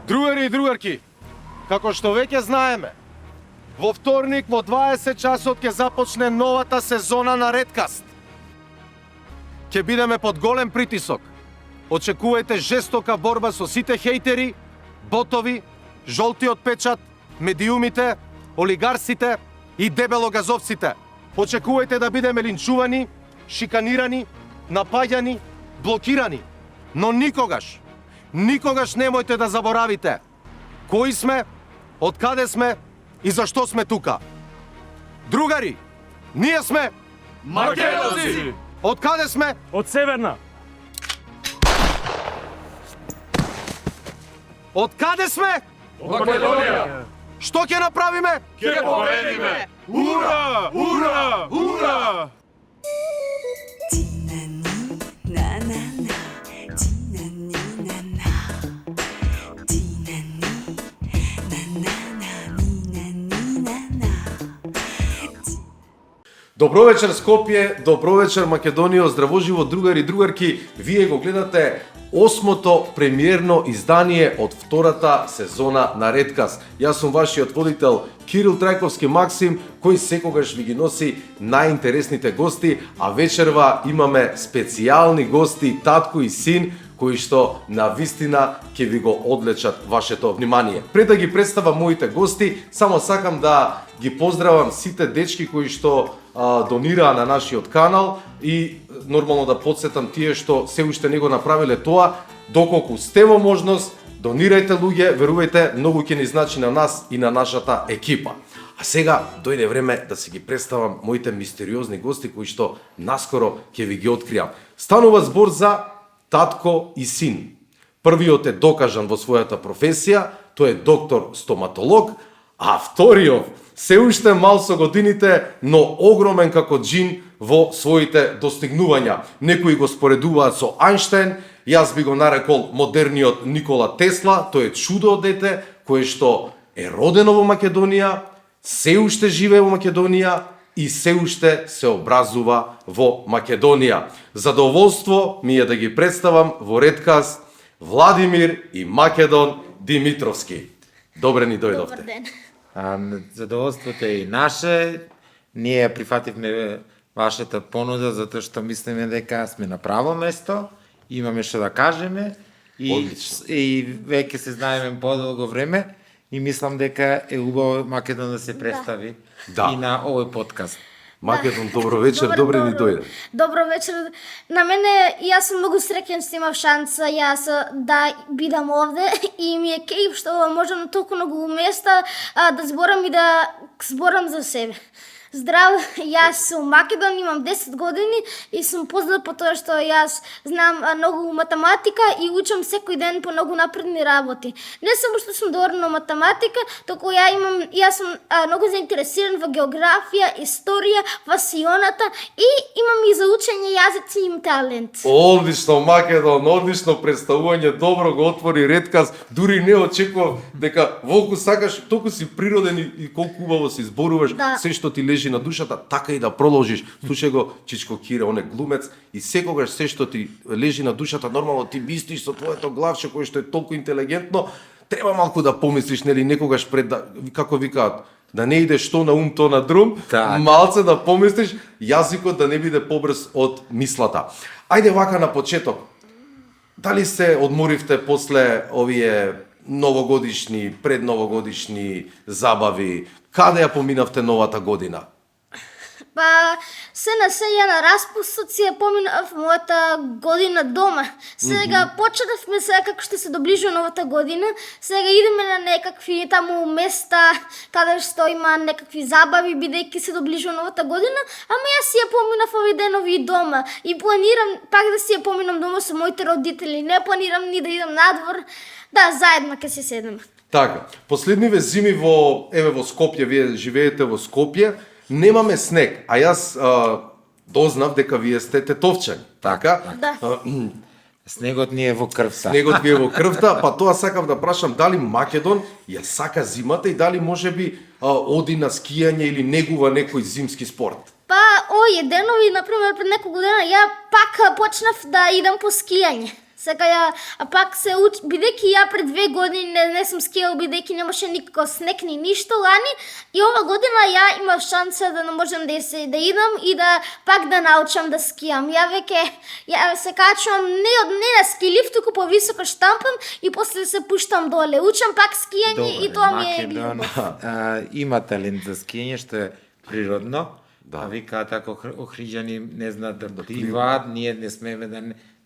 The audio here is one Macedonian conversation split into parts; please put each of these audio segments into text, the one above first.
Другари и другарки, како што веќе знаеме, во вторник во 20 часот ќе започне новата сезона на Redcast. Ќе бидеме под голем притисок. Очекувајте жестока борба со сите хейтери, ботови, жолтиот печат, медиумите, олигарсите и дебелогазовците. Очекувајте да бидеме линчувани, шиканирани, напаѓани, блокирани. Но никогаш немојте да заборавите кои сме, од каде сме и зашто сме тука. Другари, ние сме Македонци! Од каде сме? Од Северна! Од каде сме? Од Македонија! Што ќе направиме? Ќе победиме! Ура! Ура! Ура! Добро вечер Скопје, добро вечер Македонија, здраво живо другари и другарки. Вие го гледате осмото премиерно издание од втората сезона на Redcast. Јас сум вашиот водител Кирил Трајковски Максим, кој секогаш ви ги носи најинтересните гости, а вечерва имаме специјални гости, татко и син, кои што на вистина ќе ви го одлечат вашето внимание. Пред да ги представам моите гости, само сакам да ги поздравам сите дечки кои што донираа на нашиот канал и нормално да подсетам тие што се уште не го направиле тоа, доколку сте во можност, донирајте луѓе, верувајте, многу ќе ни значи на нас и на нашата екипа. А сега дојде време да се ги представам моите мистериозни гости кои што наскоро ќе ви ги откријам. Станува збор за татко и син. Првиот е докажан во својата професија, тој е доктор стоматолог, а вториот се уште мал со годините, но огромен како джин во своите достигнувања. Некои го споредуваат со Ајнштајн, јас би го нарекол модерниот Никола Тесла, тој е чудо дете кое што е родено во Македонија, се уште живее во Македонија и се уште се образува во Македонија. Задоволство ми е да ги представам во Redcast Владимир и Македон Димитровски. Добре ни дојдовте. Добар ден. Задоволството е и наше. Ние прифативме вашата понуда затоа што мислиме дека сме на право место, имаме што да кажеме и веќе се знаеме подолго време и мислам дека е убаво Македон да се представи и на овој подкаст. Македон, добро вечер, добре ни дојде. Добро вечер. На мене, јас сум многу среќен што имав шанса јас да бидам овде и ми е кејф што можам на толку многу места да зборам и да зборам за себе. Здраво, јас сум Македон, имам 10 години и сум познат по тоа што јас знам многу математика и учам секој ден по многу напредни работи. Не само што сум добар на математика, току јас сум многу заинтересиран во географија, историја, васионата и имам и за учење јазици и талент. Одлично, Македон, одлично представување, добро го отвори Redcast, дури не очекував дека волку сакаш, толку си природен и колку убаво се изборуваш, се што ти лежи на душата, така и да продолжиш. Слушај го Чичко Кире, он е глумец и секогаш се што ти лежи на душата, нормално ти мислиш со твоето главче кое што е толку интелигентно, треба малку да помислиш, нели, некогаш пред да, како викаат, да не иде што на ум, то на друм, малце да помислиш, јазикот да не биде побрз од мислата. Ајде вака на почеток. Дали се одморивте после овие новогодишни, предновогодишни забави? Каде ја поминавте новата година? Па, се ја на распустот си ја поминав мојата година дома. Сега почнавме сега како што се доближува новата година. Сега идеме на некакви таму места каде што има некакви забави бидејќи се доближува новата година, ама јас си ја поминав овие денови дома и планирам пак да си ја поминам дома со моите родители. Не планирам ни да идам надвор. Да, заедно ќе се седнеме. Така, последниве зими во Скопје, вие живеете во Скопје, немаме снег, а јас дознав дека вие сте тетовчани, така? Да. Снегот ни е во крвта. Снегот ви е во крвта, па тоа сакав да прашам дали Македон ја сака зимата и дали можеби оди на скијање или негува некој зимски спорт? Па, овие денови, например, пред неколку дена, ја пак почнав да идам по скијање. Сега ја, а пак се уч, бидејќи ја пред 2 години не сум скијал, бидејќи немаше никако снег ни ништо лани, и ова година ја имав шанса да можам да идам и да пак да научам да скијам. Ја се качувам не на ски лифт, туку повисоко штампам и после се пуштам доле. Учам пак скијање и тоа ми е Македон има талент за скијање, што е природно. Да. А викаат ако охриѓани не знаат да пливаат, ние не смееме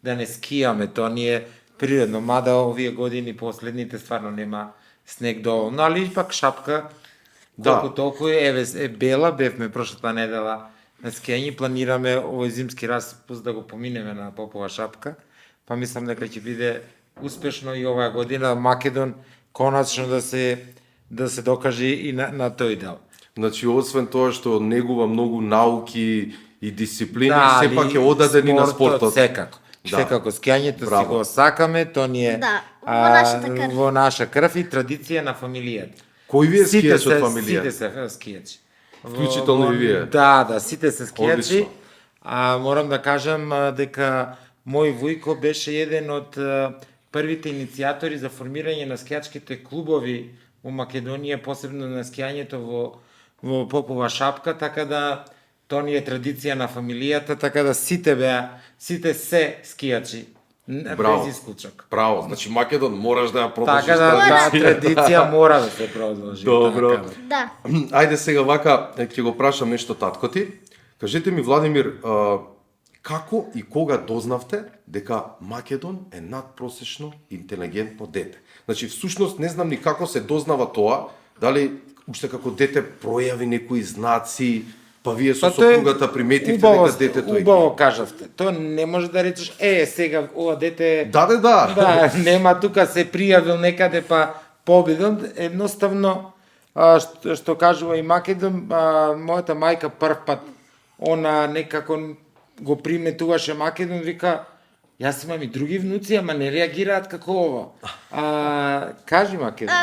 да не скијаме, тоа ни е природно, мада овие години последните стварно нема снег доволно, али пак шапка колку толку е бела, бевме прошлата недела на скијање, планираме овој зимски распуст да го поминеме на Попова шапка, па мислам дека ќе биде успешно и оваа година Македон коначно да се докаже и на тој дел. Значи, освен тоа што негува многу науки и дисциплини, Да, сепак е одадени на спортот. Секако. Да. Секако, скијањето си Браво. го сакаме, то ни е Да, во нашата крв. во наша крв и традиција на фамилијата. Кој ви е Сите скијач од се- фамилија? Сите се скијачи. Вклучително и вие? Да, сите се скијачи. Одлично. Морам да кажам дека мој вујко беше еден од првите иницијатори за формирање на скијачките клубови во Македонија, посебно на скијањето во Попова шапка, така да тоа ни е традиција на фамилијата, така да сите се скијачи, Браво. без исклучок. Право, значи Македон можеш да ја продолжиш. Така да таа традиција. традиција мора да се продолжи. Добро. Така Да. Ајде сега вака, ќе го прашам нешто татко ти. Кажете ми, Владимир, како и кога дознавте дека Македон е надпросечно интелигентно дете? Значи, всушност не знам ни како се дознава тоа, дали уште како дете пројави некои знаци, па вие со тоа е сопругата приметивте убаво- дека детето е. Убаво кажавте. Тоа не може да речеш, сега ова дете Да. Да, нема тука се пријавил некаде па победил. Едноставно, што кажува и Македон, мојата мајка прв пат, она некако го приметуваше Македон, вика, јас имам и други внуци, ама не реагираат како ова. Кажи Македон.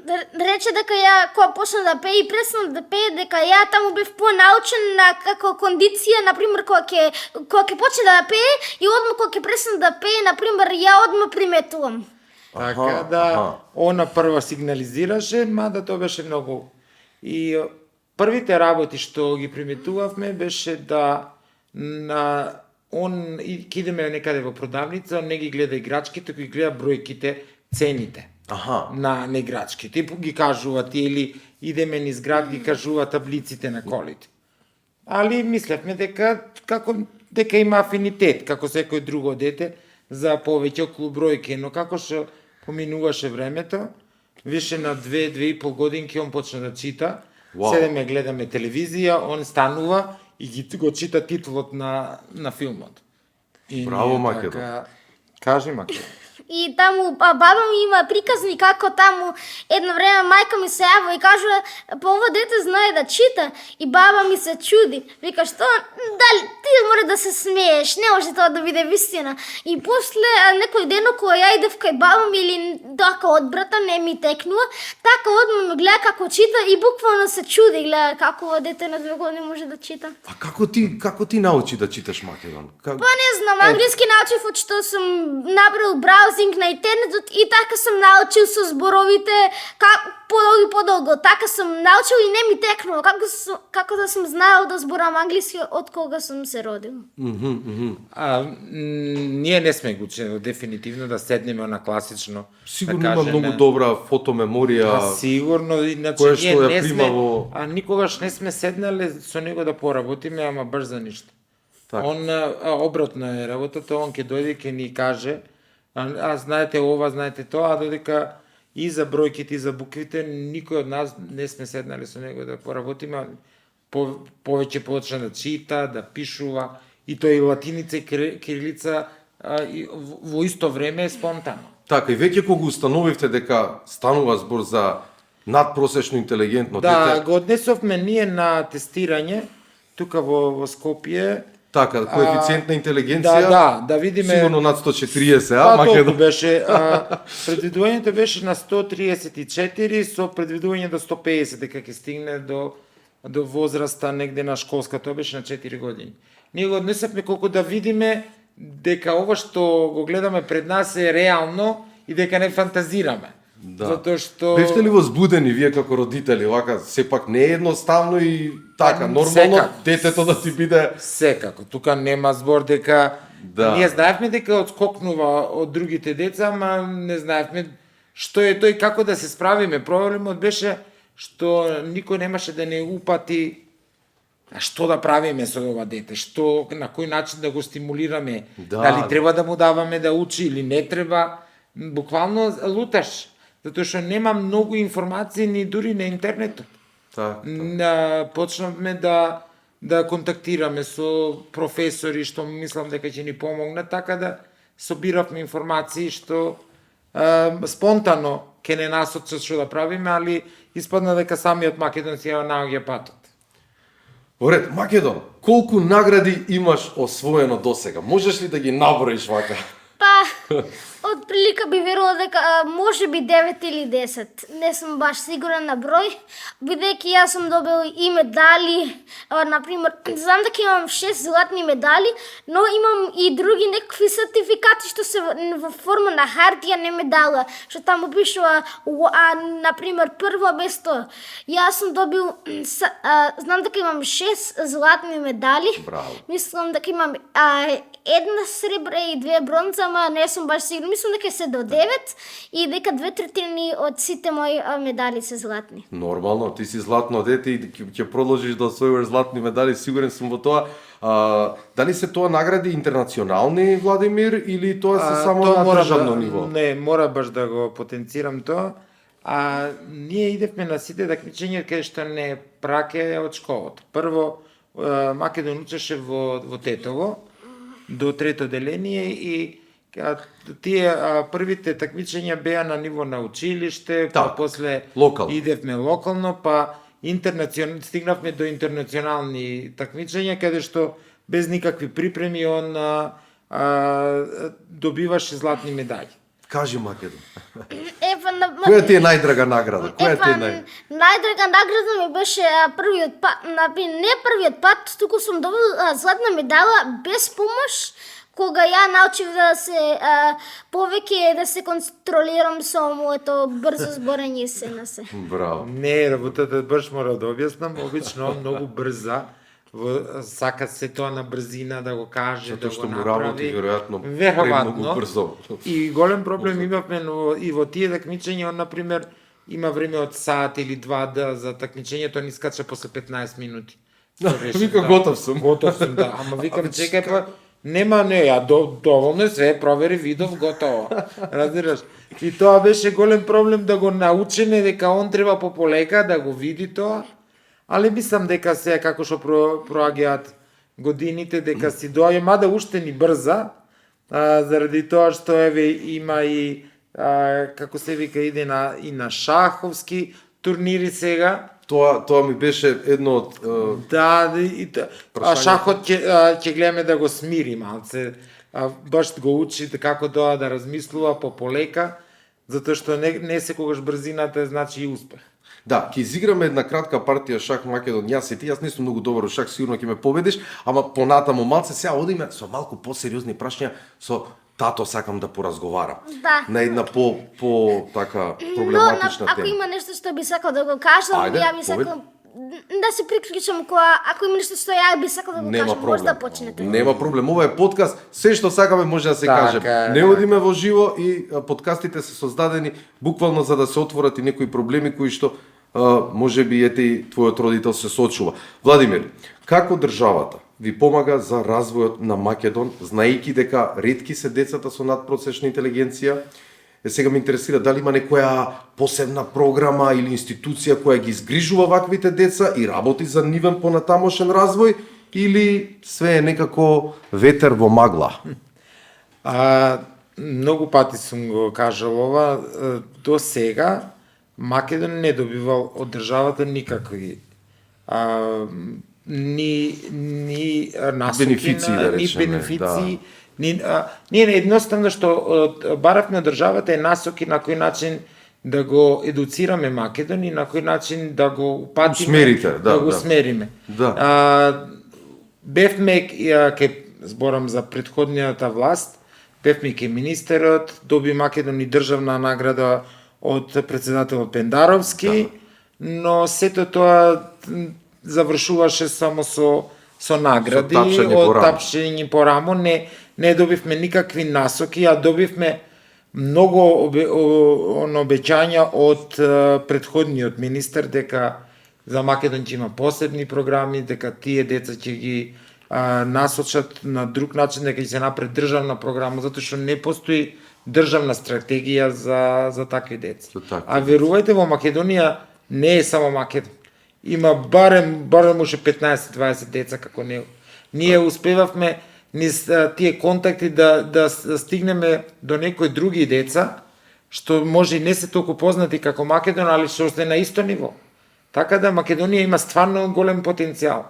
Да рече дека ја кога почна да пее и преснав да пее, дека ја таму бев понаучен на како кондиција, например кога ќе почне да пее и одма кога ќе пресна да пее, например ја одма приметувам. Така да, она прва сигнализираше, мада тоа беше многу. И првите работи што ги приметувавме беше да он ќе идеме некаде во продавница, он не ги гледа играчките, туку ги гледа бројките, цените на играчките. И ги кажува или идеме низ град, ги кажува таблиците на колите. Али мислевме дека има афинитет, како секој друго дете, за повеќе околу бројки, но како што поминуваше времето, више на 2-2,5 годинки он почна да чита, седеме гледаме телевизија, он станува и го чита титулот на филмот. Браво, Македон. Кажи, Македон. И таму баба ми има приказни како таму едно време мајка ми се јавува и кажува па ова дете знае да чита и баба ми се чуди. Вика што дали ти мора да се смееш, не може тоа да биде вистина. И после некој ден кога ја идев кај баба ми или така од брата не ми текнува, така одма ме гледа како чита и буквално се чуди, гледа како ова дете на 2 години може да чита. А како ти научи да читаш Македон? Па не знам, англиски научив од што сум набрал браузинг на интернетот и така сум научил со зборовите подолго. Така сум научил и не ми текнува, како да сум знаел да зборам англиски од кога сум се родил. Ние не сме го учени дефинитивно да седнеме на класично. Сигурно да има многу добра фотомеморија. Сигурно, иначе Која што ја ние не сме, примало. никогаш не сме седнале со него да поработиме, ама брз за ништо. Така. Он обратно е работата, он ќе дојде ќе ни каже, знаете ова, знаете тоа, а додека и за бројките и за буквите никој од нас не сме седнале со него да поработиме, повеќе почна да чита, да пишува, и тоа и латиница и кирилица во исто време е спонтано. Така, и веќе кога установивте дека станува збор за надпросечно интелигентно Да, дете, го однесовме ние на тестирање, тука во Скопје. така, коефициент на интелигенција, Да видиме. сигурно над 140, Толку Македон. беше. Предвидувањето беше на 134 со предвидување до 150 дека ќе стигне до возраста негде на школска, тоа беше на 4 години. Ние го однесавме колку да видиме дека ова што го гледаме пред нас е реално и дека не фантазираме. Да. Затоа што Бевте ли возбудени вие како родители, вака сепак не е едноставно и така нормално секако. детето да ти биде секако, тука нема збор дека Да. ние знаевме дека одскокнува од другите деца, ама не знаевме што е тој, како да се справиме. Проблемот беше што никој немаше да не упати а што да правиме со ова дете, што на кој начин да го стимулираме, Да. дали треба да му даваме да учи или не треба, буквално луташ, затоа што нема многу информации ни дури на интернетот. така. Почнавме да контактираме со професори што мислам дека ќе ни помогнат, така да собиравме информации што спонтано ќе не насочат што да правиме, али испадна дека самиот Македон си ја наоѓа патот. Во ред, Македон, колку награди имаш освоено досега? Можеш ли да ги наброиш вака? Па, од прилика би верувала дека може би 9 или 10. Не сум баш сигурен на број, бидејќи јас сум добил и медали, например, знам дека имам 6 златни медали, но имам и други некакви сертификати што се во форма на хартија, не медала, што таму пишува, например, прво место. Јас сум добил, знам дека имам 6 златни медали. Браво. Мислам дека имам една сребра и 2 бронза, ама не сум баш сигурна. Мислам дека се до 9 и дека 2/3 од сите мои медали се златни. Нормално, ти си златно дете и ќе продолжиш да освојуваш златни медали, сигурен сум во тоа. Дали се тоа награди интернационални, Владимир, или тоа се само Тоа на мора државно да, ниво? Не, мора баш да го потенцирам тоа. Ние идевме на сите такмичења каде што не праке од школата. Прво, Македон учеше во Тетово, до трето деление и тие првите такмичења беа на ниво на училиште, па Так, после локално. идевме локално, па стигнавме до интернационални такмичења каде што без никакви припреми он добиваше златни медали. Кажи, Македон. Која Која ти е најдрага награда? Која ти е најдрага награда ми беше првиот пат, не првиот пат, туку сум добил златна медала без помош, кога ја научив да се повеќе да се контролирам со моето брзо зборење и се на се. Браво. Не, работата баш мора да објаснам, обично многу брза, сака се тоа на брзина да го каже, Затоа да што го му направи. работи веројатно Веројатно. премногу брзо. И голем проблем имавме и во тие такмичења, он например има време од сат или два за такмичењето, ни скача после 15 минути. Вика, готов сум. Готов сум, да. Ама викам, чекај па, нема, не, ја доволно е све, провери, видов, готово. Разбираш? И тоа беше голем проблем да го научиме дека он треба пополека да го види тоа. Ali мислам дека се како што проаѓаат годините, дека си доаѓа, мада уште ни брза, заради тоа што еве има и како се вика иде и на шаховски турнири сега. Тоа ми беше едно од Да, и шахот ќе гледаме да го смири малце. Баш го учи како тоа да размислува пополека, затоа што не секогаш брзината значи и успех. Да, ќе изиграме една кратка партија шах, Македон. Јас не сум многу добар во шах, сигурно ќе ме победиш, ама понатаму малце сега одиме со малку посериозни прашања со тато сакам да поразговарам. Да. На една по така проблематична Ако тема. има нешто што би сакал да го кажам, Ајде, ја би сакал да се приклучам ако има нешто што ја би сакал да го Нема кажам, може да проблем. почнете. Нема проблем. Ова е подкаст, се што сакаме може да се Така каже. е, Не да. одиме во живо и подкастите се создадени буквално за да се отворат и некои проблеми кои што може би ете и твојот родител се соочува. Владимир, како државата ви помага за развојот на Македон, знаејќи дека ретки се децата со надпросечна интелигенција? Сега ме интересира дали има некоја посебна програма или институција која ги изгрижува ваквите деца и работи за нивен понатамошен развој, или све е некако ветер во магла? Многу пати сум го кажал ова, до сега Македон не добивал од државата никакви ни насоки, Бенефиции, да ни речеме, бенефиции, ние едноставно што баравме од државата е насоки на кој начин да го едуцираме Македон и на кој начин да го упатиме, Усмерите, да, го да. смериме. Да. Бевме ке зборам за претходнијата власт, бевме ке министерот, доби Македони државна награда од председателот Пендаровски, но сето тоа завршуваше само со награди, Со тапшање по од рамо. тапшање по рамо, не добивме никакви насоки, а добивме многу обеќања од претходниот министер дека за Македон ќе има посебни програми, дека тие деца ќе ги насочат на друг начин, дека ќе се направи државна програма, затоа што не постои државна стратегија за такви деца. За такви А верувајте, во Македонија не е само Македон. Има барем уште 15-20 деца како него. Ние успевавме низ тие контакти да стигнеме до некои други деца, што може и не се толку познати како Македон, али што е на исто ниво. Така да Македонија има стварно голем потенцијал.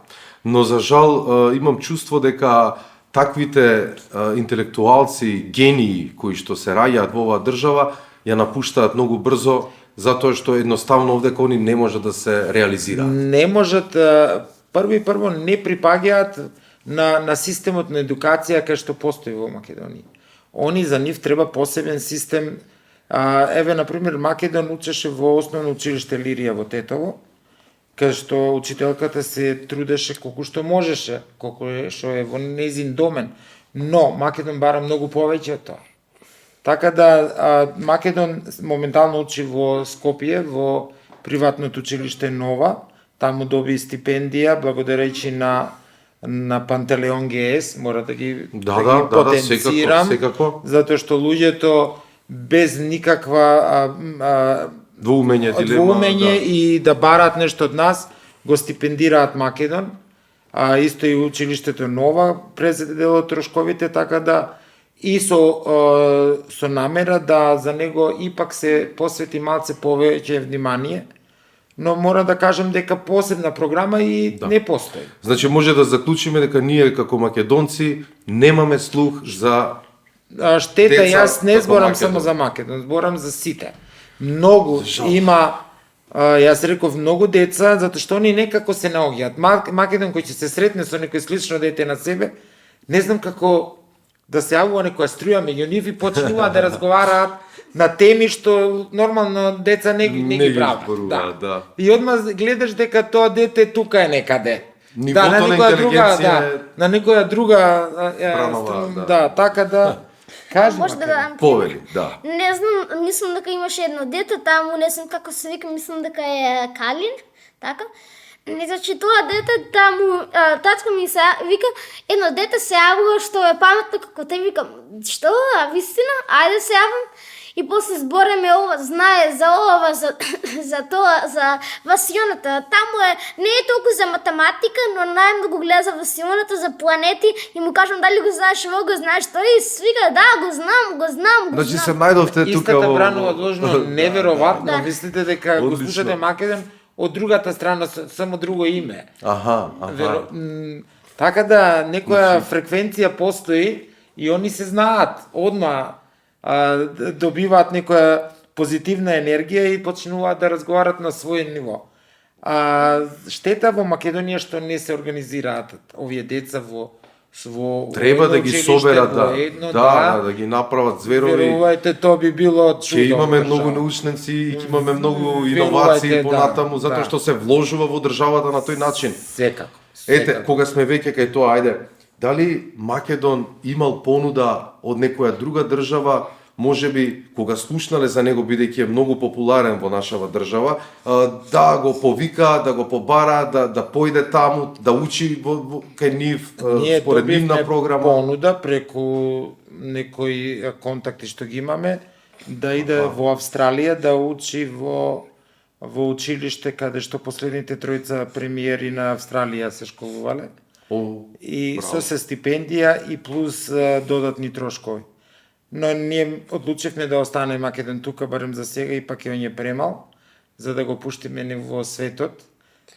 Но за жал имам чувство дека таквите интелектуалци, гении кои што се раѓаат во оваа држава ја напуштаат многу брзо затоа што едноставно овдека они не можат да се реализираат. Не можат, прво не припаѓаат на системот на едукација кај што постои во Македонија. Они за нив треба посебен систем. Еве, например, Македон учеше во основно училиште Лирија во Тетово, кај што учителката се трудеше колку што можеше, колку што е во нејзин домен, но Македон бара многу повеќе од тоа. Така да Македон моментално учи во Скопје, во приватното училиште Нова, таму доби стипендија благодарејќи на Пантелеон ГС, мора да ги потенцирам, секако. затоа што луѓето без никаква Двоумење, и да бараат нешто од нас, го стипендираат Македон, исто и училиштето Нова презеде дел од трошковите, така да и со намера да за него ипак се посвети малце повеќе внимание, но мора да кажам дека посебна програма и не постои. Значи може да заклучиме дека ние како македонци немаме слух за Штета, деца јас не како зборам Македон. само за Македон, зборам за сите. Многу има, јас реков многу деца, затоа што они некако се наоѓаат. Македон кој ќе се сретне со некој слично дете на себе, не знам како да се јавува некоја струја меѓу нив и почнуваат да разговараат на теми што нормално деца не ги прават. зборуваат, да. И одма гледаш дека тоа дете тука е некаде. Нивото на на некоја друга, интелигенција е на некоја друга Бранова, така да кажи. Може да дадам повели, да. Не знам, мислам дека имаше едно дете таму, не знам како се вика, мислам дека е Калин, така? Не значи тоа дете таму, татко ми се вика, едно дете се јавува што е паметно како те, викам, што, вистина, ајде се јавам. И после збореме ова, знае за ова, за тоа, за васионата. Таму не е толку за математика, но најмногу гледа за васионата, за планети и му кажам дали го знаеш ово, го знаеш тој и свика, да, го знам. Значи се најдовте тука Истата Бранова должно неверојатно. Да. Мислите дека го Одлично. слушате Македон од другата страна само друго име. Аха. Така да некоја фреквенција постои и они се знаат одма, добиваат некоја позитивна енергија и почнуваат да разговарат на свој ниво. Штета во Македонија што не се организираат овие деца во Треба да ги училиште, соберат, во да. едно, Да ги направат зверови. Верувајте, тоа би било чудо. Ќе имаме во многу држава. научници и ќе имаме многу Верувајте, иновации да, понатаму, затоа да. што се вложува во државата на тој начин. Секако. Ете, кога сме веќе кај тоа, ајде, дали Македон имал понуда од некоја друга држава, можеби кога слушнале за него бидејќи е многу популарен во нашава држава, да го повика, да го побара, да појде таму, да учи кај нив Ние според нивна добивме програма. понуда преку некои контакти што ги имаме да иде во Австралија да учи во училиште каде што последните тројца премиери на Австралија се школувале. И со се стипендија и плюс додатни трошкови. Но ние одлучивме да остане Македон тука, барем за сега, и пак ја премал, за да го пуштиме во светот,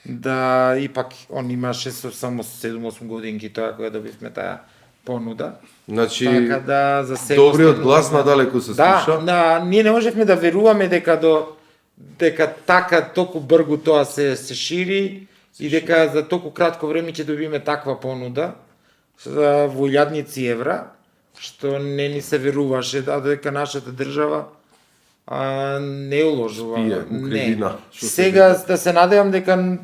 да ипак он имаше само 7-8 годинки тоа кога добивме таа понуда. Значи, Така да за сега добриот глас надалеку се слуша. Да, ние не можевме да веруваме дека така толку бргу тоа се шири и дека за толку кратко време ќе добиме таква понуда. во илјадници евра, што не ни се веруваше дека нашата држава не уложува. Спие у кривина, што се Сега да се надевам дека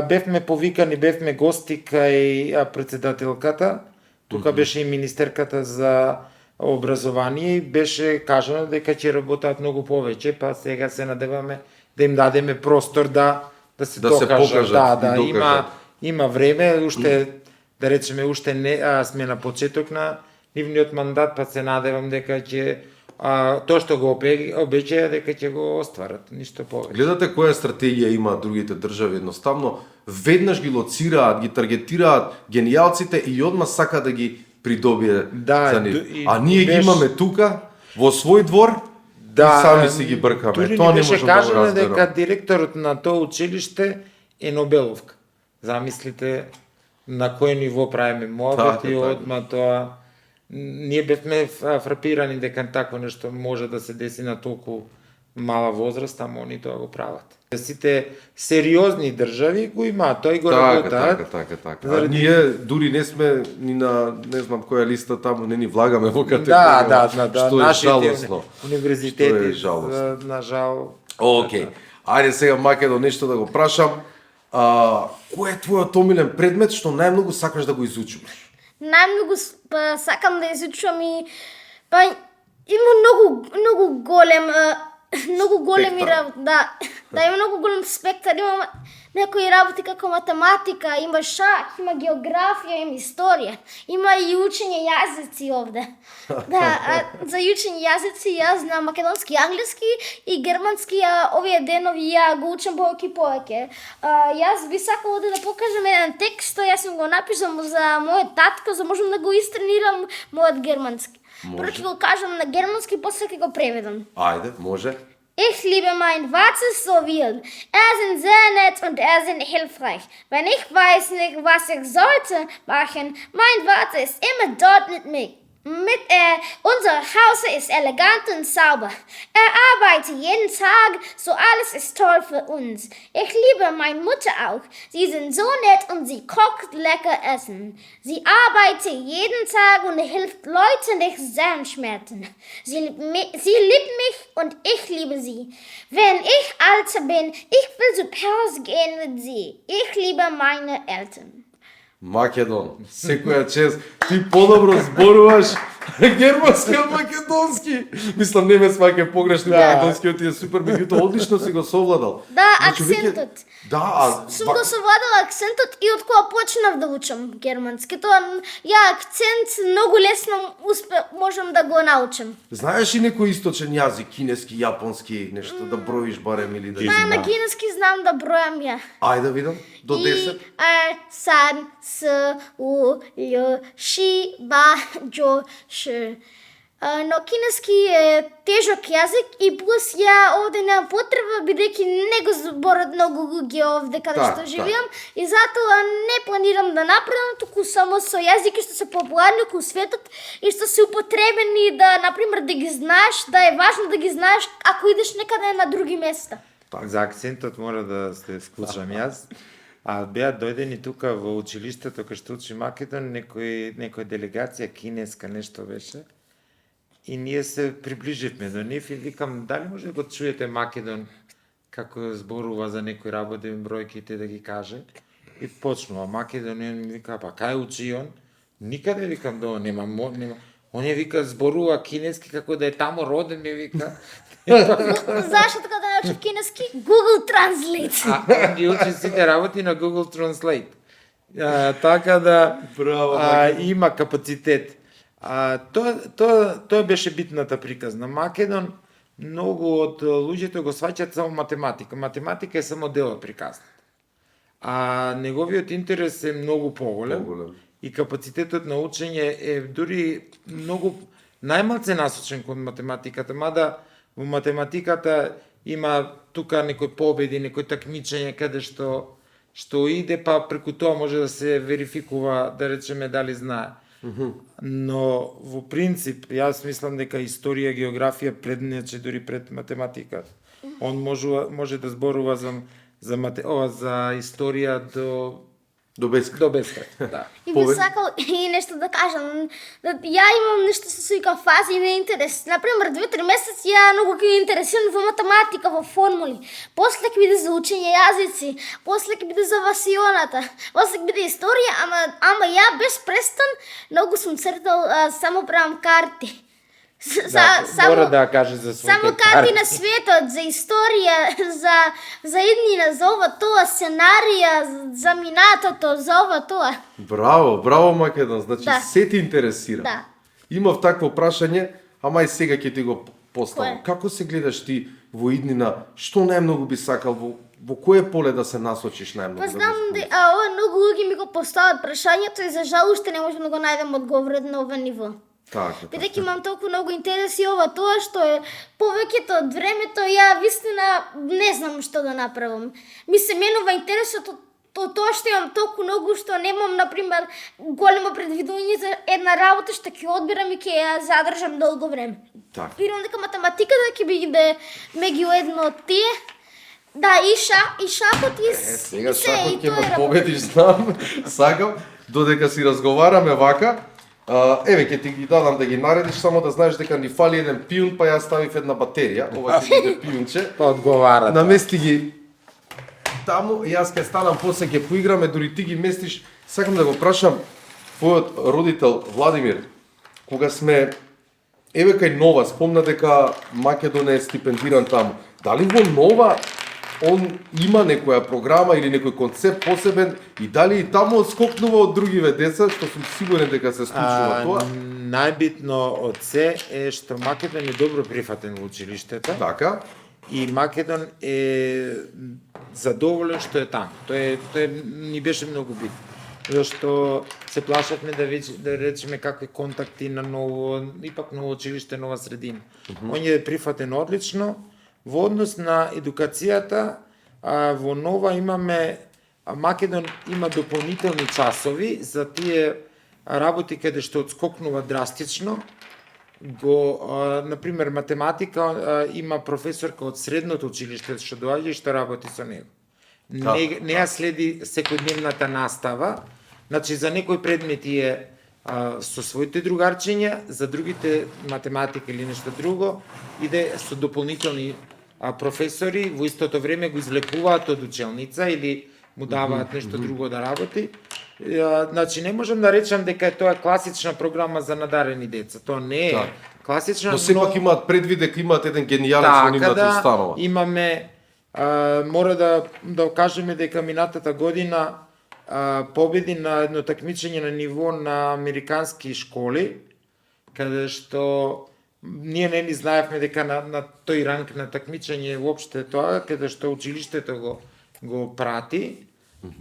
бевме повикани, бевме гости кај председателката, тука беше и министерката за образование и беше кажано дека ќе работат многу повеќе, па сега се надеваме да им дадеме простор да се Да се докажат. покажат Да, и докажат. има време, уште да речеме уште не сме на почеток на нивниот мандат, па се надевам дека ќе тоа што го обеќаја дека ќе го остварат, ништо повеќе. Гледате која стратегија има другите држави, едноставно веднаш ги лоцираат, ги таргетираат генијалците и одма сака да ги придобие Да, за нив. и А ние ги беше- имаме тука во свој двор и сами си ги бркаме. Дури Тоа ни не беше можам да го кажано дека разберам. директорот на тоа училиште е Нобеловка. Замислите на кое ниво правиме муабет и Така. одма тоа ние бевме фрапирани дека такво нешто може да се деси на толку мала возраст, ама они тоа го прават. Сите сериозни држави го имаат, тој го работаат. така. А Заради- ние дури не сме ни на не знам која листа таму, не ни влагаме во Да, категорија. да, Што е нашите жалосно. универзитети, Што е жалосно. на жал. Океј. Ајде сега Македо нешто да го прашам. Кој е твојот омилен предмет што најмногу сакаш да го изучуваш? Најмногу сакам да изучувам и па има многу голем многу големи Спектар. работи, да има многу голем спектар, има некои работи како математика, има шах, има географија, има историја, има и учење јазици овде. За учење јазици јас знам македонски, англиски и германски, а овие денови ја го учам повеќе и повеќе. Јас би сакала да покажам еден текст, што јас сум го напишал за мојот татко, за можам да го истренирам мојот германски. Прво ќе го кажам на германски, после ќе го преведам. Ајде, може. Ich liebe mein Watzes so viel. Sind sehr nett und sind hilfreich. Wenn ich weiß nicht, was ich sollte machen, mein Watze ist immer dort mit mir. Unser Haus ist elegant und sauber. Arbeitet jeden Tag, so alles ist toll für uns. Ich liebe meine Mutter auch. Sie sind so nett und sie kocht lecker Essen. Sie arbeitet jeden Tag und hilft Leuten nicht Zahnschmerzen. Sie liebt mich und ich liebe sie. Wenn ich alt bin, ich will zu Paus gehen mit sie. Ich liebe meine Eltern. Македон, секоја чест, ти подобро зборуваш германски од македонски. Мислам, немец маќе погрешни, македонскиот ти е супер, меѓутоа одлично си го совладал. Да, Значи, веќе- акцентот. Да, Сум го совладала акцентот и од кога почнав да учам германски. Тоа ја акцент многу лесно можам да го научам. знаеш ли некој источен јазик, кинески, јапонски, нешто да броиш барем или да Па на кинески знам да бројам ја. Ајде да видам, до 10. Сан, с, у, лј, ши, ба, џо, ш. Но кинески е тежок јазик и плюс ја овде немам потреба бидејќи не го зборат многу луѓе овде каде што живеам и затоа не планирам да направам, туку само со јазики што се популарни околу светот и што се употребени да, например, да ги знаеш, да е важно да ги знаеш ако идеш некаде на други места. За акцентот мора да се вклучам јас. Беа дојдени тука во училиштето кај што учи Македон, некоја делегација кинеска нешто беше. И ние се приближивме до нив и викам, дали може да го чуете Македон како зборува за некои работи бројките да ги каже. И почнува Македон и он ми вика, па кај учи он? Никаде викам до нема. Он ја вика зборува кинески како да е таму роден, ми вика. Зашто така да научи кинески? Google Translate. Ги учи сите работи на Google Translate. Така да има капацитет. Тоа беше битната приказна. Македон, многу од луѓето го сваќаат само математика. Математика е само дел од приказната. Неговиот интерес е многу поголем. И капацитетот на учење е дури многу најмалце насочен кон математиката, мада во математиката има тука некои победи, некои такмичење каде што иде, па преку тоа може да се верификува, да речеме, дали знае. Но во принцип, јас мислам дека историја, географија преднече дури пред математиката. Он може да зборува за историја До безкрај. до безкрај. Да. И би Повеќе. сакал и нешто да кажам. Да, ја имам нешто се соика фази на интерес. Например, 2-3 месеци ја многу ќе интересирам во математика, во формули. После ќе биде за учење јазици, после ќе биде за васионата, после ќе биде историја, ама ја без престан многу сум цртал, само правам карти. Мора да каже за своите Само карти на светот, за историја, за иднина, за ова тоа, сценарија, за минатото, за ова тоа. Браво, браво Македон, значи Да. се ти интересира. Да. Имав такво прашање, ама и сега ќе ти го поставам. Кое? Како се гледаш ти во иднина? Што најмногу би сакал во кое поле да се насочиш најмногу? Па да знам, го исполниш? ова многу луѓе ми го постават прашањето и за жал уште не можам да го најдам одговор на ова ниво. Така, Бидејќи имам толку многу интереси ова тоа што е повеќето од времето ја вистина не знам што да направам. Ми се менува интересот од тоа што имам толку многу што немам, например, големо предвидување за една работа што ќе одбирам и ќе ја задржам долго време. Така. Вирам дека математиката ќе биде меѓу едно од тие. Да, и шахот и Сега се, шахот и ќе тоа ме е победиш, знам, сакам, додека си разговараме вака. Еве, ќе ти ги дадам да ги наредиш, само да знаеш дека ни фали еден пиун, па ја ставив една батерија, ова ќе биде пиунче. Па одговарат. Намести ги таму, јас ќе станам после ќе поиграме, дури ти ги местиш. Сакам да го прашам твојот родител Владимир, кога сме еве кај Нова, спомна дека Македон е стипендиран таму. Дали во Нова он има некоја програма или некој концепт посебен и дали и таму скокнува од другиве деца, што сум сигурен дека се случува тоа? Најбитно од се е што Македон е добро прифатен во училиштето. Така, И Македон е задоволен што е таму. Тоа ни беше многу битно. Зашто се плашевме да речеме какви контакти на ново, ипак ново училиште, нова средина. Он е прифатен одлично. Во однос на едукацијата, во Нова имаме, Македон има дополнителни часови за тие работи каде што одскокнува драстично. Например, математика има професорка од средното училиште што доаѓа и што работи со него. Не ја следи секојдневната настава, значи за некои предмети е со своите другарчиња, за другите математика или нешто друго, иде со дополнителни професори, во истото време го излекуваат од учелница или му даваат нешто друго да работи. Значи, не можам да речам дека тоа е класична програма за надарени деца. Тоа не е Так. класична, но сепак имаат предвид дека имаат еден генијалец во нивната установа. имаме, мора да кажеме дека минатата година победи на едно такмичење на ниво на американски школи, каде што ние не ни знаевме дека на тој ранг на такмичење воопште тоа, каде што училиштето го прати.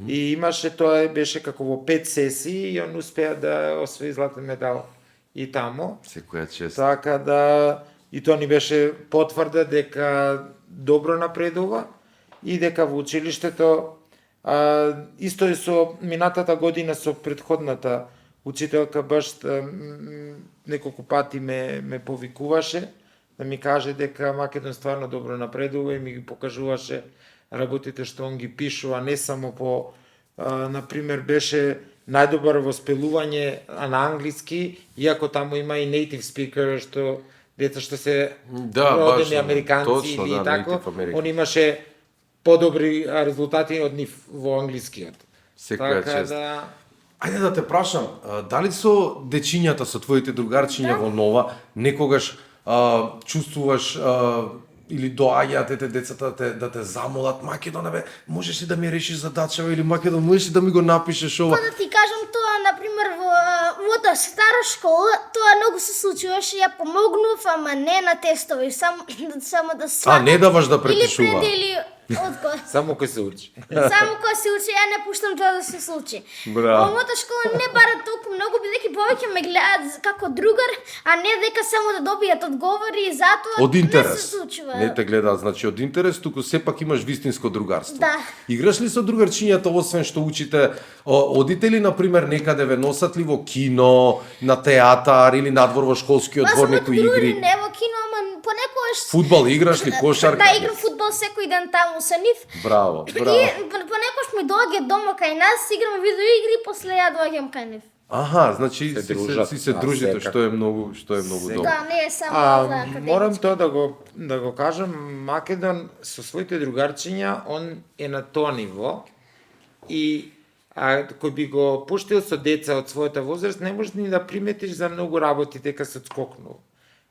И имаше, тоа беше како во 5 сесии и он успеа да освои златен медал и тамо. Секоја чест. Така да, и тоа ни беше потврда дека добро напредува и дека во училиштето исто е со минатата година со претходната учителка баш неколку пати ме повикуваше да ми каже дека Македон стварно добро напредува и ми ги покажуваше работите што он ги пишува, не само по, например, беше најдобар во спелување на англиски, иако таму има и native speaker, што деца што се родени американци точно, или тако, native American. он имаше подобри резултати од нив во англискиот. Секоја Така чест. да, Ајде да те прашам, дали со дечињата, со твоите другарчиња во Нова, некогаш чувствуваш или доаѓаат децата да те замолат, Македон, бе, можеш ли да ми решиш задачава или Македон, можеш ли да ми го напишеш ова? Да ти кажам тоа, например, во таа стара школа, тоа многу се случуваше, ја помогнув, ама не на тестови, само да сватат. Не даваш да препишува. Или пред или откој. само кој се учи. Само кога се учи, ја не пуштам тоа да се случи. Браво. Во мојата школа не бара толку многу, бидејќи повеќе ме гледаат како другар, а не дека само да добијат одговори и затоа Од не интерес. се случува. Не те гледаат, значи од интерес, туку сепак имаш вистинско другарство. Да. Играш ли со другарчињата освен што учите? Одите ли, например, некаде ве носат ли во кино, на театар или надвор во школскиот двор некои игри? Не во кино, ама понекогаш Фудбал играш ли, кошарка? Да, играм фудбал секој ден таму со нив. Браво, И браво. понекогаш ми доаѓа дома кај нас, играме видеоигри и после ја доаѓам кај нив. Аха, значи Се си дружат, се дружите, секако. што е многу добро. Да, не е само за академија. Морам тоа да го кажам, Македон со своите другарчиња, он е на тоа ниво и кој би го пуштил со деца од својата возраст, не можеш ни да приметиш за многу работи дека се отскокнул.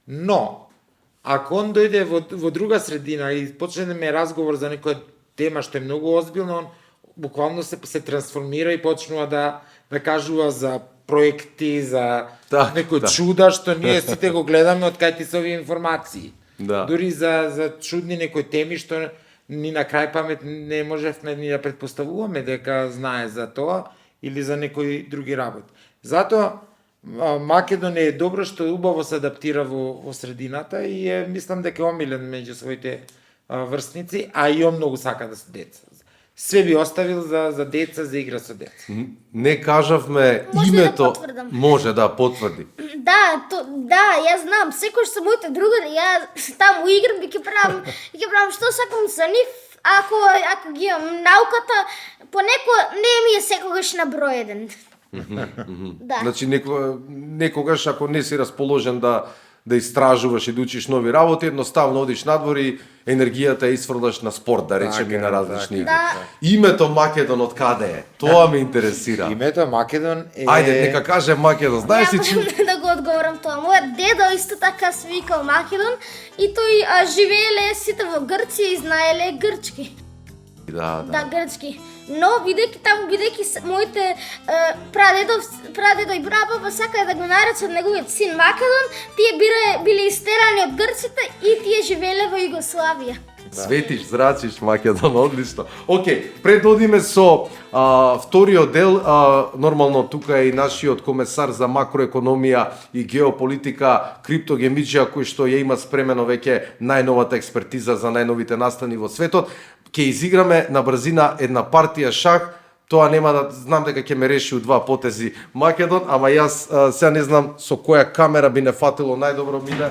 Но, ако он дојде во друга средина и почне да ме разговор за некоја тема што е многу озбилна, он буквално се трансформира и почнува да кажува за проекти, за некои чуда што ние сите го гледаме од кај ти се овие информации. Да. Дури за чудни некои теми што ни на крај памет не можевме ни да предпоставуваме дека знае за тоа или за некои други работи. Затоа Македонија е добро што убаво се адаптира во средината и мислам дека е омилен меѓу своите врсници, а и он многу сака да се деца. Све би оставил за деца, за игра со деца. Не кажавме Може да името. потврдам. Може да потврди. Да, јас знам, секој со моите другари, јас таму играм и ќе правам што сакам со нив, ако ги имам науката, не ми е секогаш на број еден. Да. Значи некогаш ако не си расположен да истражуваш и да учиш нови работи, едноставно одиш надвор и енергијата ја исфрлаш на спорт, да речем, и на различни игри. Да. Името Македон од каде е? Тоа ме интересира. Името Македон е... Ајде, нека каже Македон. Знаеш ли че... Да го одговорам тоа. Мојот дедо исто така се викал Македон и тој живееле сите во Грција и знаеле грчки. Да. Да, грчки. Но бидејќи моите прадедо и прабаба сакаа да го наречат неговиот син Македон, тие биле истерани од грците и тие живееле во Југославија. Светиш, зрачиш, Македон, одлично. Океј, пред да одиме со вториот дел, нормално тука е и нашиот комесар за макроекономија и геополитика, Крипто Гемиџија, кој што ја има спремено веќе најновата експертиза за најновите настани во светот. Ќе изиграме на брзина една партија шах, тоа нема да знам дека ќе ме реши у два потези Македон, ама јас сега не знам со која камера би не фатило најдобро мине.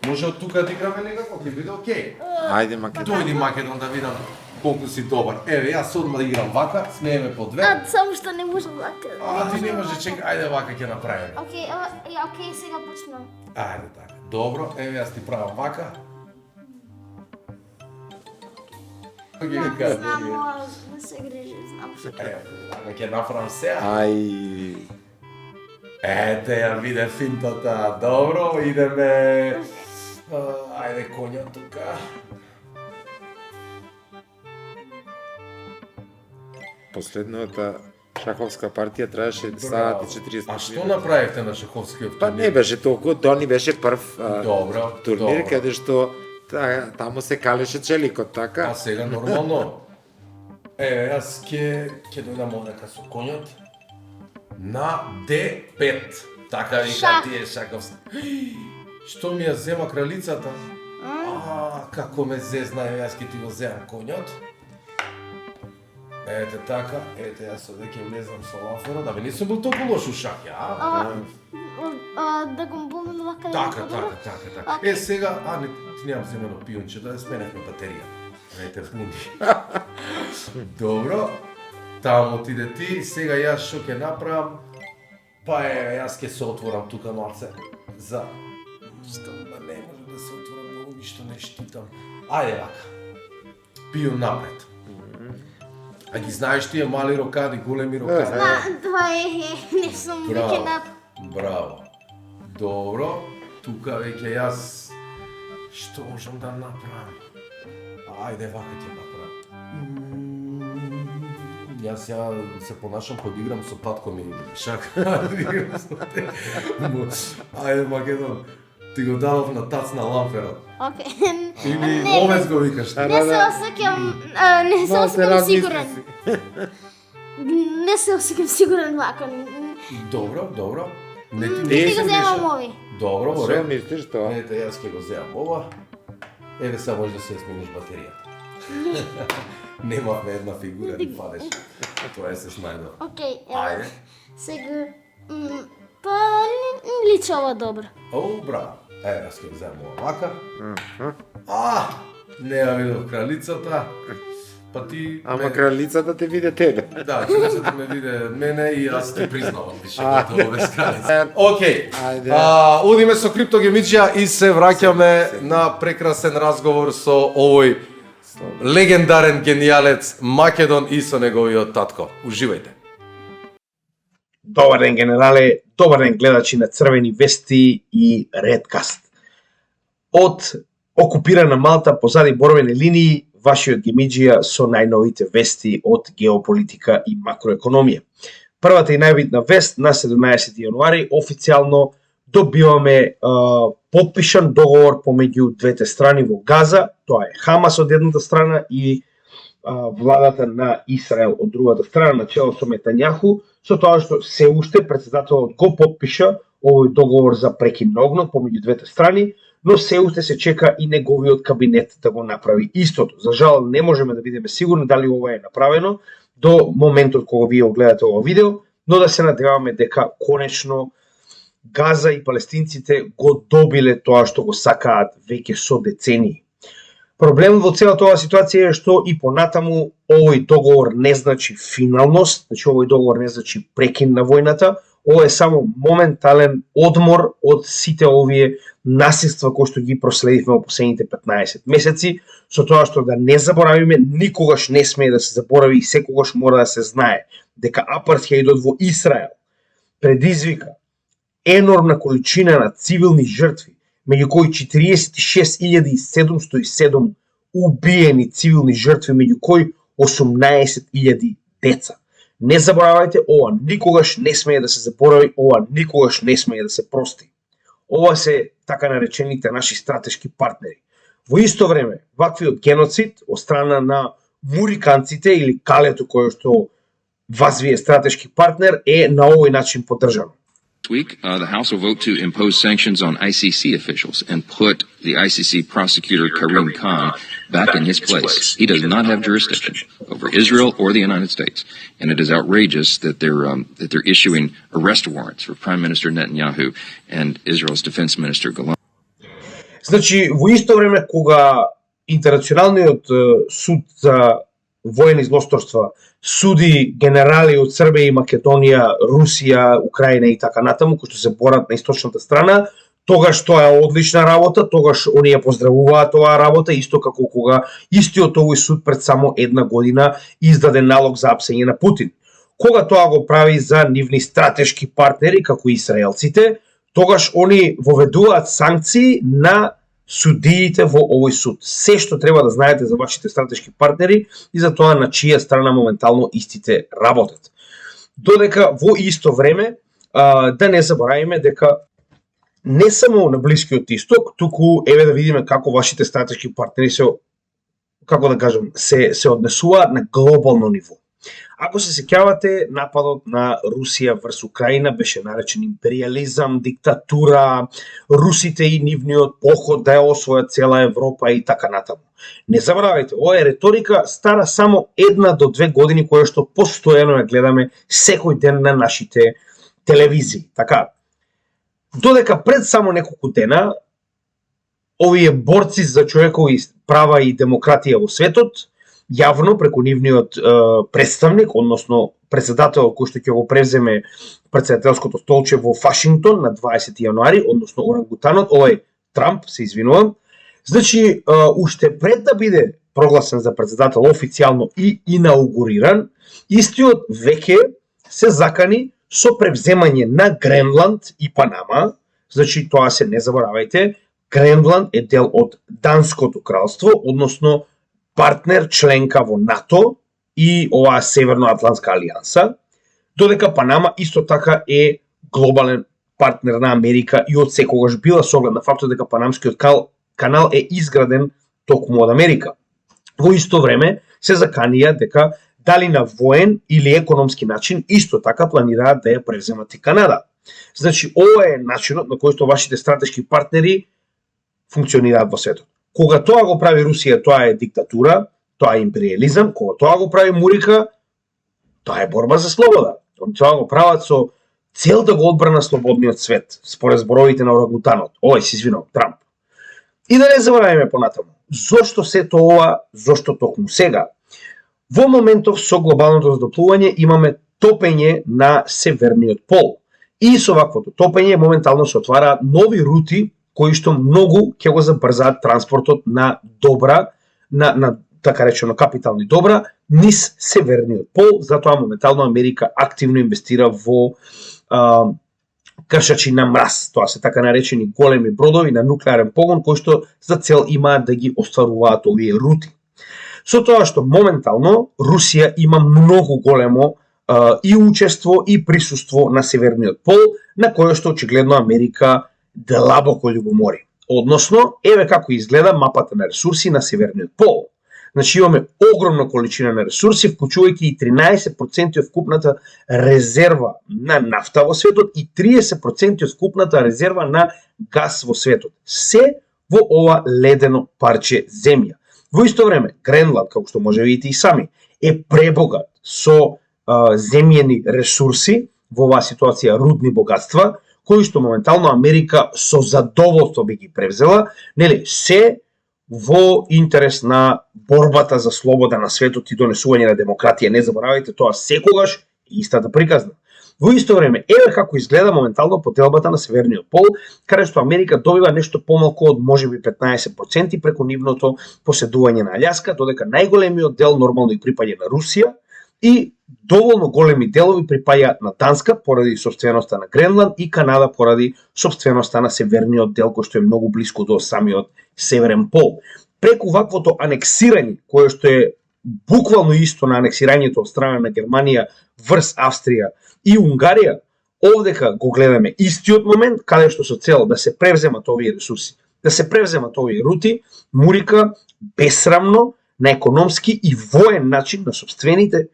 Може од тука да играме некако, ќе биде окей. Ајде Македон. Дојди Македон да видам колку си добар. Еве, јас одма да играм вака, смееме по две. Само што не можам вака. Ти не може, чекај, ајде вака ќе направиме. Океј, сега почнам. Ајде така. Добро, еве јас ти правам вака. Знам, мора да се грижи, знам што. Еве, вака ќе направам сега. Ај... Ете, ја виде финтата. Добро, идеме. Ајде коња тука. Последната шаховска партија траеше саат и 40 А што направивте на шаховскиот Па турнир? не беше толку, тоа ни беше прв Добро, турнир, добро. каде што таму се калеше челикот, така? А сега нормално. Еве, јас ќе дојдам одека со коњот на D5. Така вика Шах. тие шаковски. Што ми ја зема кралицата? Како ме зезна, јас ќе ти го земам коњот. Ете така, ете јас одеќе влезам со лаферот, да бе не сум бил толку лош у шах, ја? Да го бомнам вака. Така. Е, сега, не, ти немам земено пионче, да ја сменевме батерија. Ете, бунди. Добро, таму отиде ти, сега јас што ќе направам, па јас ќе се отворам тука малце за... Што да не може да се отворам, многу ништо не штитам. Ајде вака, пион напред. А ги знаеш тие мали рокади, големи рокади? Това не сум веќе на... Браво. Добро, тука веќе јас што можам да направам? Ајде вака ќе направам. Јас ја се понашам кога играм со татко ми шак. Ајде Македон, ти го дадов на тац на ламферот. Океј. Или овец го викаш. Не се осеќам, не се осеќам сигурен. Не се осеќам сигурен вака. Добро. Не ти Ти се го земам меша. ови. Добро, во Што ред. мислиш тоа? Ете, јас ќе го земам ова. Еве сега може да се смениш батеријата. Немавме една фигура, ни падеш. Тоа е се снајдо. Океј, Ајде. сега... Па, личи ова добро. О, браво. Јас ќе вземам овака. Не ја видов кралицата. Па ти... Ама кралицата те виде тебе. Да, кралицата ме виде мене и јас ти признавам више готово без кралица. Океј, Ајде. одиме со Криптогемиџија и се враќаме на прекрасен разговор со овој легендарен генијалец Македон и со неговиот татко. Уживајте. Добар ден, генерале, добар ден, гледачи на Црвени вести и Редкаст. Од окупирана Малта позади борбени линии, вашиот Гемиџија со најновите вести од геополитика и макроекономија. Првата и најбитна вест на 17 јануари официјално добиваме подпишан договор помеѓу двете страни во Газа, тоа е Хамас од едната страна и владата на Израел од другата страна, начело со Нетањаху, со тоа што се уште претседателот го подпиша овој договор за прекин на огнот помеѓу двете страни, но се уште се чека и неговиот кабинет да го направи истото. За жал не можеме да бидеме сигурни дали ова е направено до моментот кога вие гледате ова видео, но да се надеваме дека конечно Газа и палестинците го добиле тоа што го сакаат веќе со децении. Проблемот во целата оваа ситуација е што и понатаму овој договор не значи финалност, значи овој договор не значи прекин на војната, ова е само моментален одмор од сите овие насилства кои што ги проследивме во последните 15 месеци, со тоа што да не заборавиме, никогаш не смее да се заборави и секогаш мора да се знае дека апартхеидот во Израел предизвика енормна количина на цивилни жртви, меѓу кои 46.707 убиени цивилни жртви, меѓу кои 18.000 деца. Не заборавајте, ова никогаш не смее да се заборави, ова никогаш не смее да се прости. Ова се така наречените наши стратешки партнери. Во исто време, ваквиот геноцид од страна на муриканците или калето кој што вас ви е стратешки партнер е на овој начин поддржано. This week, the House will vote to impose sanctions on ICC officials and put the ICC prosecutor Karim Khan back in his place. He does not have jurisdiction over Israel or the United States, and it is outrageous that they're issuing arrest warrants for Prime Minister Netanyahu and Israel's Defense Minister Golan. Значи, во исто време кога Интернационалниот суд за воени злосторства суди генерали од Србија и Македонија, Русија, Украина и така натаму, кои што се борат на источната страна, тогаш тоа е одлична работа, тогаш оние поздравуваат оваа работа, исто како кога истиот овој суд пред само една година издаде налог за апсење на Путин. Кога тоа го прави за нивни стратешки партнери, како израелците, тогаш они воведуваат санкции на судиите во овој суд. Се што треба да знаете за вашите стратешки партнери и за тоа на чија страна моментално истите работат. Додека во исто време, да не заборавиме дека не само на Блискиот Исток, туку еве да видиме како вашите стратешки партнери се, како да кажам, се однесуваат на глобално ниво. Ако се сеќавате, нападот на Русија врз Украина беше наречен империализам, диктатура, русите и нивниот поход да ја освојат цела Европа и така натаму. Не заборавајте, ова е реторика стара само 1 до 2 години, која што постојано ја гледаме секој ден на нашите телевизии. Така, додека пред само неколку дена, овие борци за човекови права и демократија во светот, јавно преку нивниот представник, односно председател кој што ќе го превземе председателското столче во Вашингтон на 20 јануари, односно орангутанот, овој Трамп, се извинувам, значи уште пред да биде прогласен за председател официјално и инаугуриран, истиот веќе се закани со превземање на Гренланд и Панама, значи тоа се не заборавајте, Гренланд е дел од Данското кралство, односно партнер, членка во НАТО и оваа Северноатлантска алијанса, додека Панама исто така е глобален партнер на Америка и од секогаш била со оглед на фактот дека Панамскиот канал е изграден токму од Америка. Во исто време се заканија дека дали на воен или економски начин исто така планираат да ја превземат и Канада. Значи, ова е начинот на кој што вашите стратешки партнери функционираат во светот. Кога тоа го прави Русија, тоа е диктатура, тоа е империализам, кога тоа го прави Мурика, тоа е борба за слобода. Тоа го прават со цел да го одбрана слободниот свет, според зборовите на орангутанот. Се извинувам, Трамп. И да не забравиме понатаму. Зошто сето ова, зошто токму сега? Во моментов со глобалното затоплување имаме топење на северниот пол. И со ваквото топење моментално се отвараат нови рути кои што многу ќе го забрзаат транспортот на добра, на така речено капитални добра низ северниот пол, затоа моментално Америка активно инвестира во кршачи на мраз. Тоа се така наречени големи бродови на нуклеарен погон кои што за цел имаат да ги остваруваат овие рути. Со тоа што моментално Русија има многу големо и учество и присуство на северниот пол, на кој што очигледно Америка длабоко љубомори. Односно, еве како изгледа мапата на ресурси на северниот пол. Значи имаме огромна количина на ресурси, вклучувајќи и 13% од вкупната резерва на нафта во светот и 30% од вкупната резерва на газ во светот. Се во ова ледено парче земја. Во исто време, Гренланд, како што може видите и сами, е пребогат со земјени ресурси, во оваа ситуација рудни богатства, кои што моментално Америка со задоволство би ги превзела, нели, се во интерес на борбата за слобода на светот и донесување на демократија. Не заборавајте тоа секогаш истата приказна. Во исто време, еве како изгледа моментално поделбата на северниот пол, каде што Америка добива нешто помалку од можеби 15% преку нивното поседување на Аљаска, додека најголемиот дел нормално и припаѓа на Русија и доволно големи делови припаѓаат на Данска поради сопственоста на Гренланд и Канада поради сопственоста на северниот дел кој што е многу блиску до самиот северен пол. Преку ваквото анексирање, кое што е буквално исто на анексирањето од страна на Германија врз Австрија и Унгарија, овдека го гледаме истиот момент, каде што со цел да се превземат овие ресурси, да се превземат овие рути, Мурика бесрамно на економски и воен начин на собствените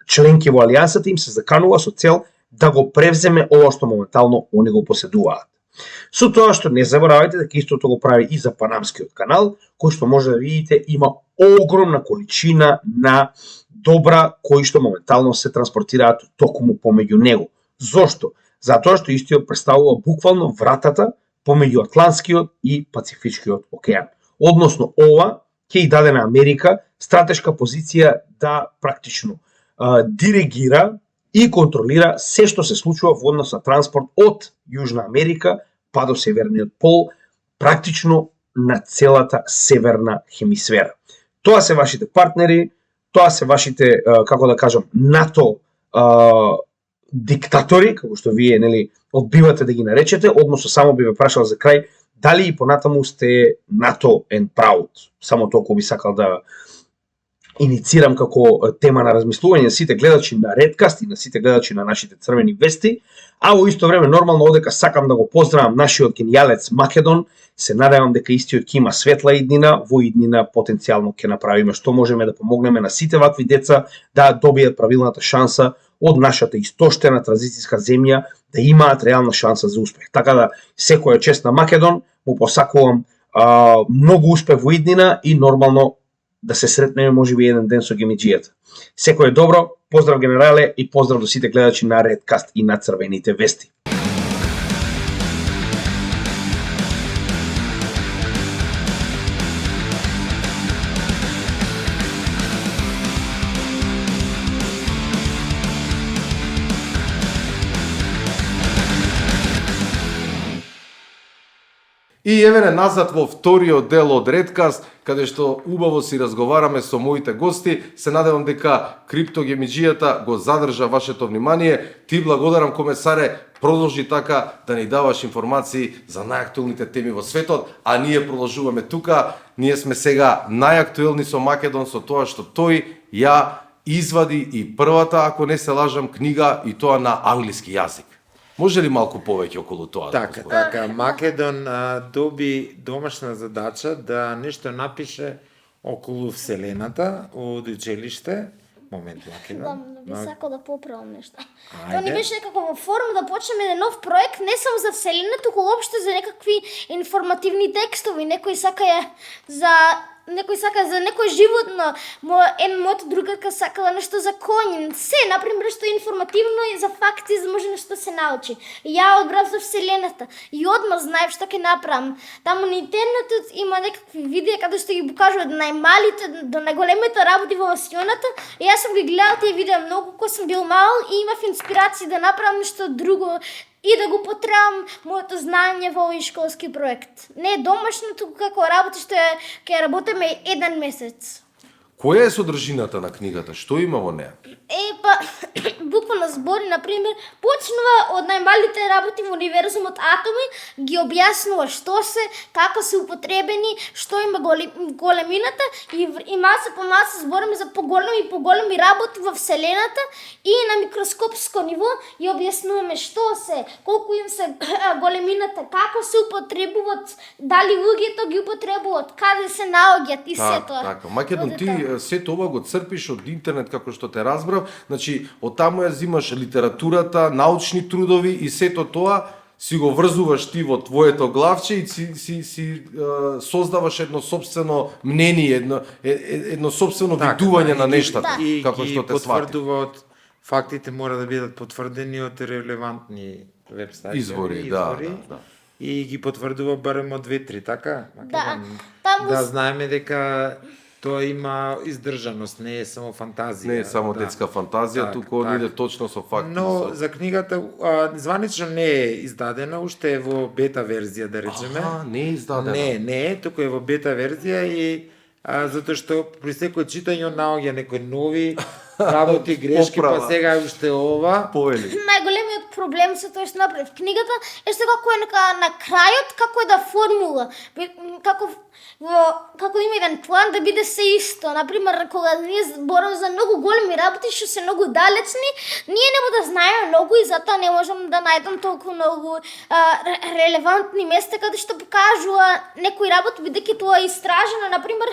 членки во алијансата им се заканува со цел да го превземе ова што моментално они го поседуваат. Со тоа што не заборавајте дека истото го прави и за Панамскиот канал, кој што може да видите има огромна количина на добра кои што моментално се транспортираат токму помеѓу него. Зошто? Затоа што истиот представува буквално вратата помеѓу Атлантскиот и Пацифичкиот океан. Односно ова ќе и даде на Америка стратешка позиција да практично диригира и контролира се што се случува во однос на транспорт од Јужна Америка па до Северниот пол, практично на целата северна хемисфера. Тоа се вашите партнери, тоа се вашите, како да кажам, НАТО диктатори, како што вие нели одбивате да ги наречете, односно само би ве прашал за крај, дали и понатаму сте НАТО and proud? Само толку би сакал да иницирам како тема на размислување на сите гледачи на Redcast и на сите гледачи на нашите црвени вести, а во исто време нормално одека сакам да го поздравам нашиот генијалец Македон, се надевам дека истиот ќе има светла иднина, во иднина потенцијално ќе направиме што можеме да помогнеме на сите вакви деца да добијат правилната шанса од нашата истоштена транзицијска земја, да имаат реална шанса за успех. Така да секоја чест на Македон, му посакувам многу успех во иднина и нормално да се сретнеме можеби еден ден со гемиџијата. Секој е добро, поздрав генерале и поздрав до сите гледачи на Redcast и на црвените вести. И еве назад во вториот дел од Redcast, каде што убаво си разговараме со моите гости. Се надевам дека криптогемиџијата го задржа вашето внимание. Ти благодарам, комесаре, продолжи така да ни даваш информации за најактуелните теми во светот, а ние продолжуваме тука. Ние сме сега најактуелни со Македон, со тоа што тој ја извади и првата, ако не се лажам, книга, и тоа на англиски јазик. Може ли малку повеќе околу тоа? Така, Македон доби домашна задача да нешто напише околу Вселената од училиште. Момент, Македон. Да би сакал да поправам нешто. Ајде. Тоа ни беше некако во форум да почнеме еден нов проект, не само за Вселената, туку уопште за некакви информативни текстови. Некој сака ја за некој сака за некој животно, мојата другарка сакала нешто за коњ, се, например, што е информативно и за факти, за може нешто се научи. И ја одбрав за Вселената и одма знаев што ќе направам. Таму на интернетот има некакви видеа каде што ги покажуваат најмалите до најголемите работи во Вселената. И јас сум ги гледал тие видеа многу кога сум бил мал и имав инспирација да направам нешто друго и да го потребам моето знање во овој школски проект. Не домашно, туку како работа што ќе работиме 1 месец. Која е содржината на книгата? Што има во неа? Па, буквално збори, например, почнува од најмалите работи во универзумот атоми, ги објаснува што се, како се употребени, што има големината и маса по маса збориме за поголеми и поголеми работи во Вселената и на микроскопско ниво и објаснуваме што се, колку им се големината, како се употребуваат, дали луѓето ги употребуваат, каде се наоѓаат и се тоа. Така, Македон, ти сето ова го црпиш од интернет, како што те разбрав, значи од таму ја зимаш литературата, научни трудови и сето тоа си го врзуваш ти во твоето главче и си создаваш едно собствено мнение, едно собствено видување на нештата, И како ги што те свати. потврдува од фактите мора да бидат потврдени од релевантни вебсайти. Извори, да. И ги потврдува барем од 2-3, така? Да, таму Да знаеме дека тоа има издржаност, не е само фантазија. Не е само да. детска фантазија, Так, туку он иде точно со факти. Но за книгата званично не е издадена, уште е во бета верзија, да речеме. Не е издадена. Не е, туку е во бета верзија и затоа што при секој читање наоѓа некои нови работи, грешки, Поправа. па сега е уште ова. Повели. најголемиот проблем со тоа што направив книгата е што како е на крајот, како е да формула, како има еден план да биде се исто. Например, кога ние зборуваме за многу големи работи што се многу далечни, ние нема да знаеме многу и затоа не можам да најдам толку многу релевантни места каде што покажува некои работи, бидејќи тоа е истражено. Например,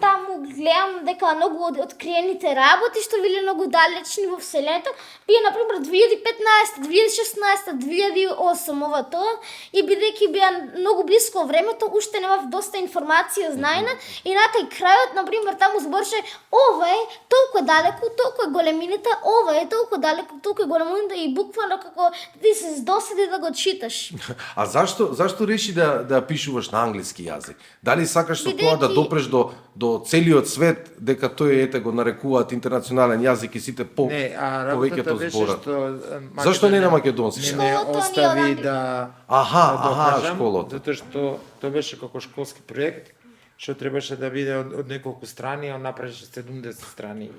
таму гледам дека многу од откриените работи што биле многу далечни во Вселената, бие например 2015, 2016, 2008 ова тоа и бидејќи беа многу блиско во времето, уште немав доста информација знаена и на кај крајот, например, таму збореше ова е толку далеку, толку е големината, ова е толку далеку, толку е големината и буквално како ти се здоседи да го читаш. А зашто реши да пишуваш на англиски јазик? Дали сакаш со тоа да Бидејќи- допреш до целиот свет дека тој ете го нарекуваат интернационален јазик и сите Не, работата повеќето беше зборат? што Зашто не на македонски? Не Школото ме ни остави одаде. да Аха, школото. затоа што тоа беше како школски проект што требаше да биде од неколку страни, а он направише 70 страни.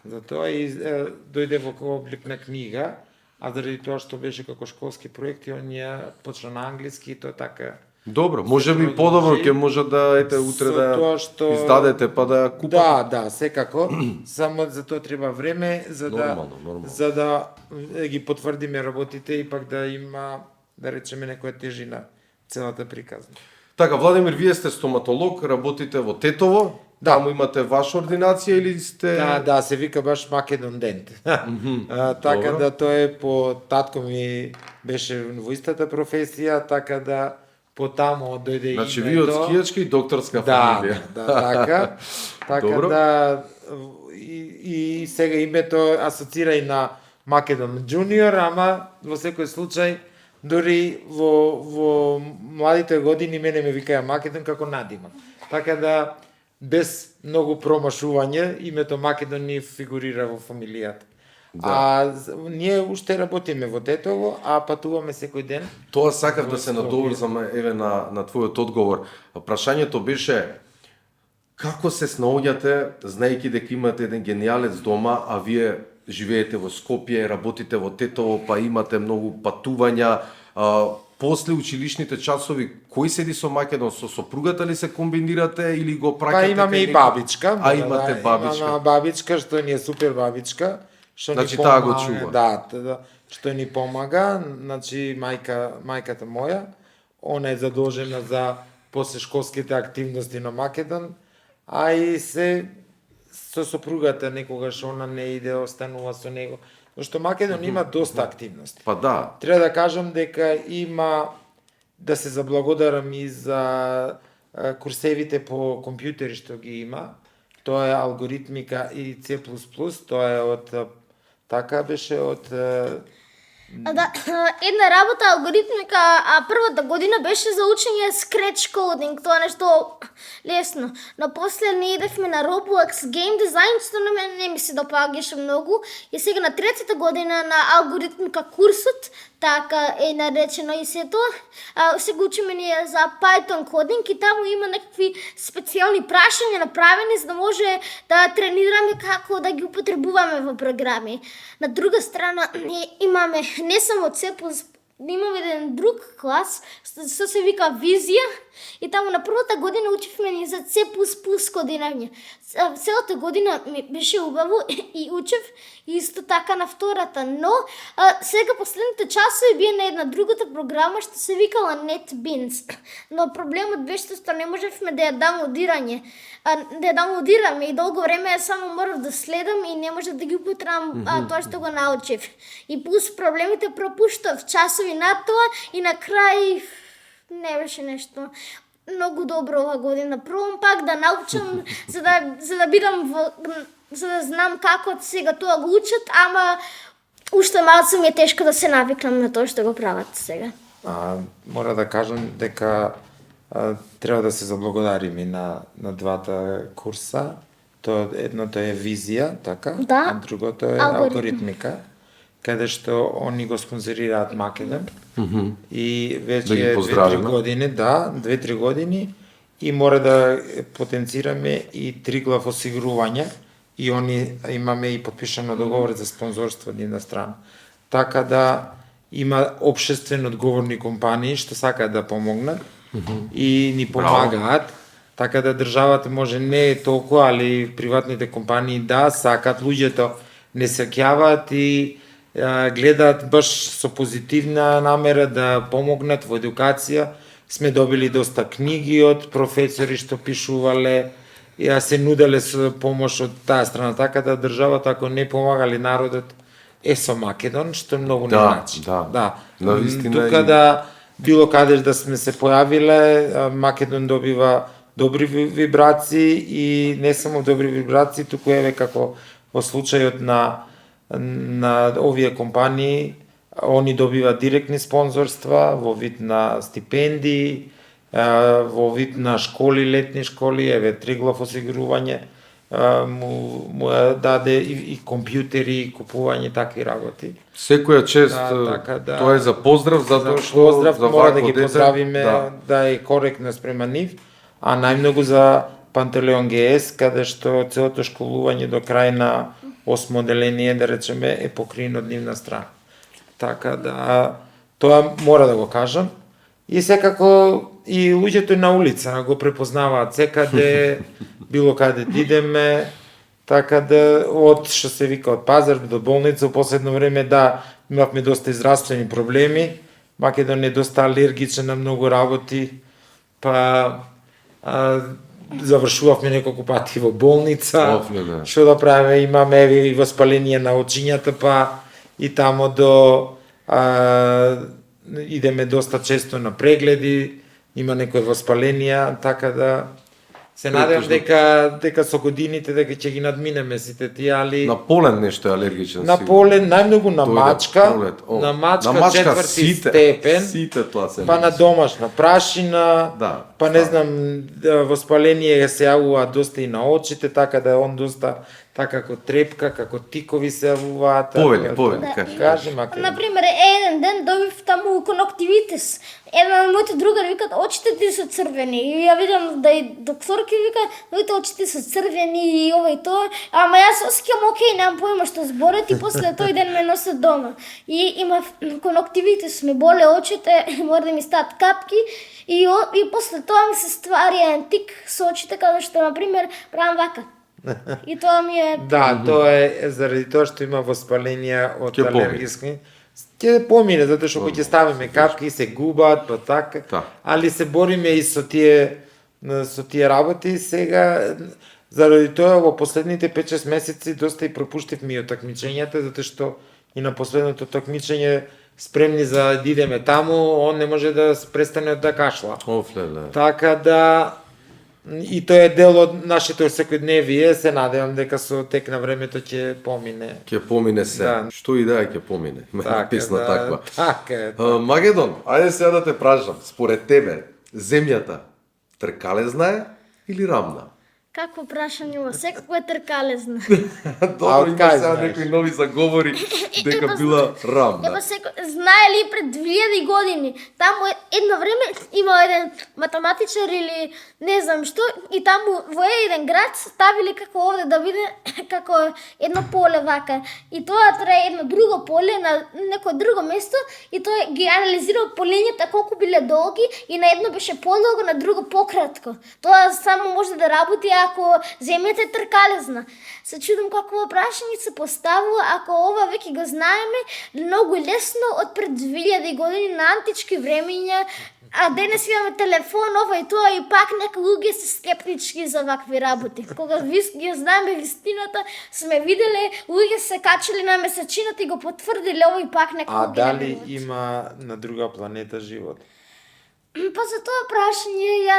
Затоа и дојде во облик на книга, а заради тоа што беше како школски проект и он ја почна на англиски и тоа така. Добро, може би подобро ќе може да ете утре Со да тоа што- издадете па да купат. Да, секако. Само за тоа треба време за Нормално. за да ги потврдиме работите и пак да има, да речеме, некоја тежина целата приказна. Така, Владимир, вие сте стоматолог, работите во Тетово. Да. Таму имате ваша ординација или сте... Да, се вика баш Македон Дент. Така добро. да тоа е по татко ми беше во истата професија, така да по таму дојде Значи, името. вие од скијачка и докторска фамилија. така. Така Добро. да и сега името асоцира и на Македон Джуниор, ама во секој случај дури во младите години мене ме викаја Македон како надимак. Така да без многу промашување името Македон ни фигурира во фамилијата. Ние уште работиме во Тетово, а патуваме секој ден. Тоа сакав да се надоврзам еве на твојот одговор. Прашањето беше како се снаоѓате знаејќи дека имате еден гениалец дома, а вие живеете во Скопје, работите во Тетово, па имате многу патувања, после училишните часови, кој седи со Македон, со сопругата ли се комбинирате или го праќате? Па имаме и бабичка. А имате бабичка. Имаме бабичка, што ни е супер бабичка. Што Значи, ни таа го помага, чува. Да, што ни помага, значи мајката моја, она е задолжена за послешколските активности на Македон, а и се со сопругата некогаш она не иде, останува со него. Зашто Македон има доста активности. Па да. Треба да кажам дека има, да се заблагодарам и за курсевите по компјутери што ги има, тоа е алгоритмика и C++, тоа е од така беше од Да, една работа алгоритмика, а првата година беше за учење Scratch coding, тоа нешто лесно. Но после ние идевме на Roblox Game Design, што на мене не ми се допаѓаше многу. И сега на третата година на алгоритмика курсот, така е наречено и се тоа, сега учиме ние за Python coding и таму има некакви специјални прашања направени за да може да тренираме како да ги употребуваме во програми. На друга страна ние имаме не само C++, имаме еден друг клас, што се вика Визија, и таму на првата година учевме ни за C++ кодирање. Целата година ми беше убаво и учев исто така на втората, но сега последните часови бие на една другата програма што се викала NetBeans. Но проблемот беше што не можевме да ја даунлодираме и долго време ја само морав да следам и не можев да ги употребам тоа што го научив. И плюс проблемите пропуштав часови на тоа и на крај не беше нешто многу добро оваа година. Пробам пак да научам за да бидам за да знам како сега тоа го учат, ама уште малку ми е тешко да се навикнам на тоа што го прават сега. Мора да кажам дека треба да се заблагодарим и на двата курса. Едното е Визија, така? Да. А другото е алгоритмика, каде што они го спонзорираат Македон. И веќе Да ги 2-3 години, 2-3 години и мора да потенцираме и Триглав осигурување и они имаме и подпишано договор за спонзорство од една страна. Така да има општествено одговорни компании што сакаат да помогнат и ни помагаат. Така да државата може не е толку, али приватните компании сакаат, луѓето не сеќаваат и гледаат баш со позитивна намера да помогнат во едукација. Сме добили доста книги од професори што пишувале, и се нуделе со помош од таа страна, така да државата ако не помагали народот е со Македон, што многу не значи. Тука да било каде да сме се појавиле, Македон добива добри вибрации и не само добри вибрации, туку еве како во случајот на овие компании, они добиваат директни спонзорства во вид на стипендии, во вид на школи, летни школи, еве Триглав осигурување му даде и компјутери, и купување такви работи. Секоја чест, тоа е за поздрав, затоа што поздрав мора да ги поздравиме, да е коректно спрема нив, а најмногу за Пантелеон ГС, каде што целото школување до крај на 8 оделение, да речеме, е покриено од нивна страна. Така да, тоа мора да го кажам. И секако и луѓето на улица го препознаваат секаде, било каде идеме, така да од што се вика од пазар до болница, во последно време имавме доста здравствени проблеми. Македон е доста алергичен на многу работи, па завршувавме неколку пати во болница. Што да правиме, имаме и воспаление на очињата, па и тамо идеме доста често на прегледи, има некои воспаленија, така да се надевам дека со годините дека ќе ги надминеме сите тие, али на полен нешто е алергичен. На полен најмногу на мачка, на мачка 4 степен, па на домашна прашина, па не знам, воспаление се јавува доста и на очите, така да он доста така како трепка, како тикови се јавуваат. Повели, кажи. Например, еден ден добив таму коноктивитис. Една од моите другари викаат очите ти се црвени. И ја видам да и докторки вика, моите очите се црвени и ова и тоа. Ама јас осеќам окей, немам појма што зборат и после тој ден ме носат дома. И имав коноктивитис, ме боле очите, мора да ми стаат капки и после тоа ми се ствари еден тик со очите, каде што, например, правам вака. И тоа ми е... тоа е заради тоа што има воспаление од алергиски. Ќе помине, затоа што кога ќе ставиме капки се губат, па така. Али се бориме и со тие работи сега. Заради тоа во последните 5-6 месеци доста и пропуштивме и од такмичењата, затоа што и на последното такмичење спремни за да идеме таму, он не може да престане да кашла. Офлеле. Така да и тоа е дел од нашето секојдневие, се надевам дека со тек на времето ќе помине. Ќе помине се. Да. Што и да е ќе помине. Има песна да, таква. Така е. Магедон, ајде сега да те прашам, според тебе, земјата тркалезна е или рамна? Какво прашање во секако е тркалезна. Добро, има кај сега знаеш? некои нови заговори дека била рамна. Ева знае ли пред 2000 години, таму едно време има еден математичар или не знам што, и таму во еден град ставили како овде да биде како едно поле вака. И тоа трае едно друго поле на некое друго место и тој ги анализирал полењата колку биле долги и на едно беше подолго, на друго пократко. Тоа само може да работи ако земјата е тркалезна. Се чудам какво прашање се поставува ако ова веќе го знаеме многу лесно од пред 2000 години на антички времења, а денес имаме телефон, ова и тоа, и пак некои луѓе се скептички за вакви работи. Кога ги знаеме вистината, сме виделе луѓе се качили на месечината и го потврдиле, ова и пак некои А луѓе дали не веруваат. има на друга планета живот? Па за тоа прашање ја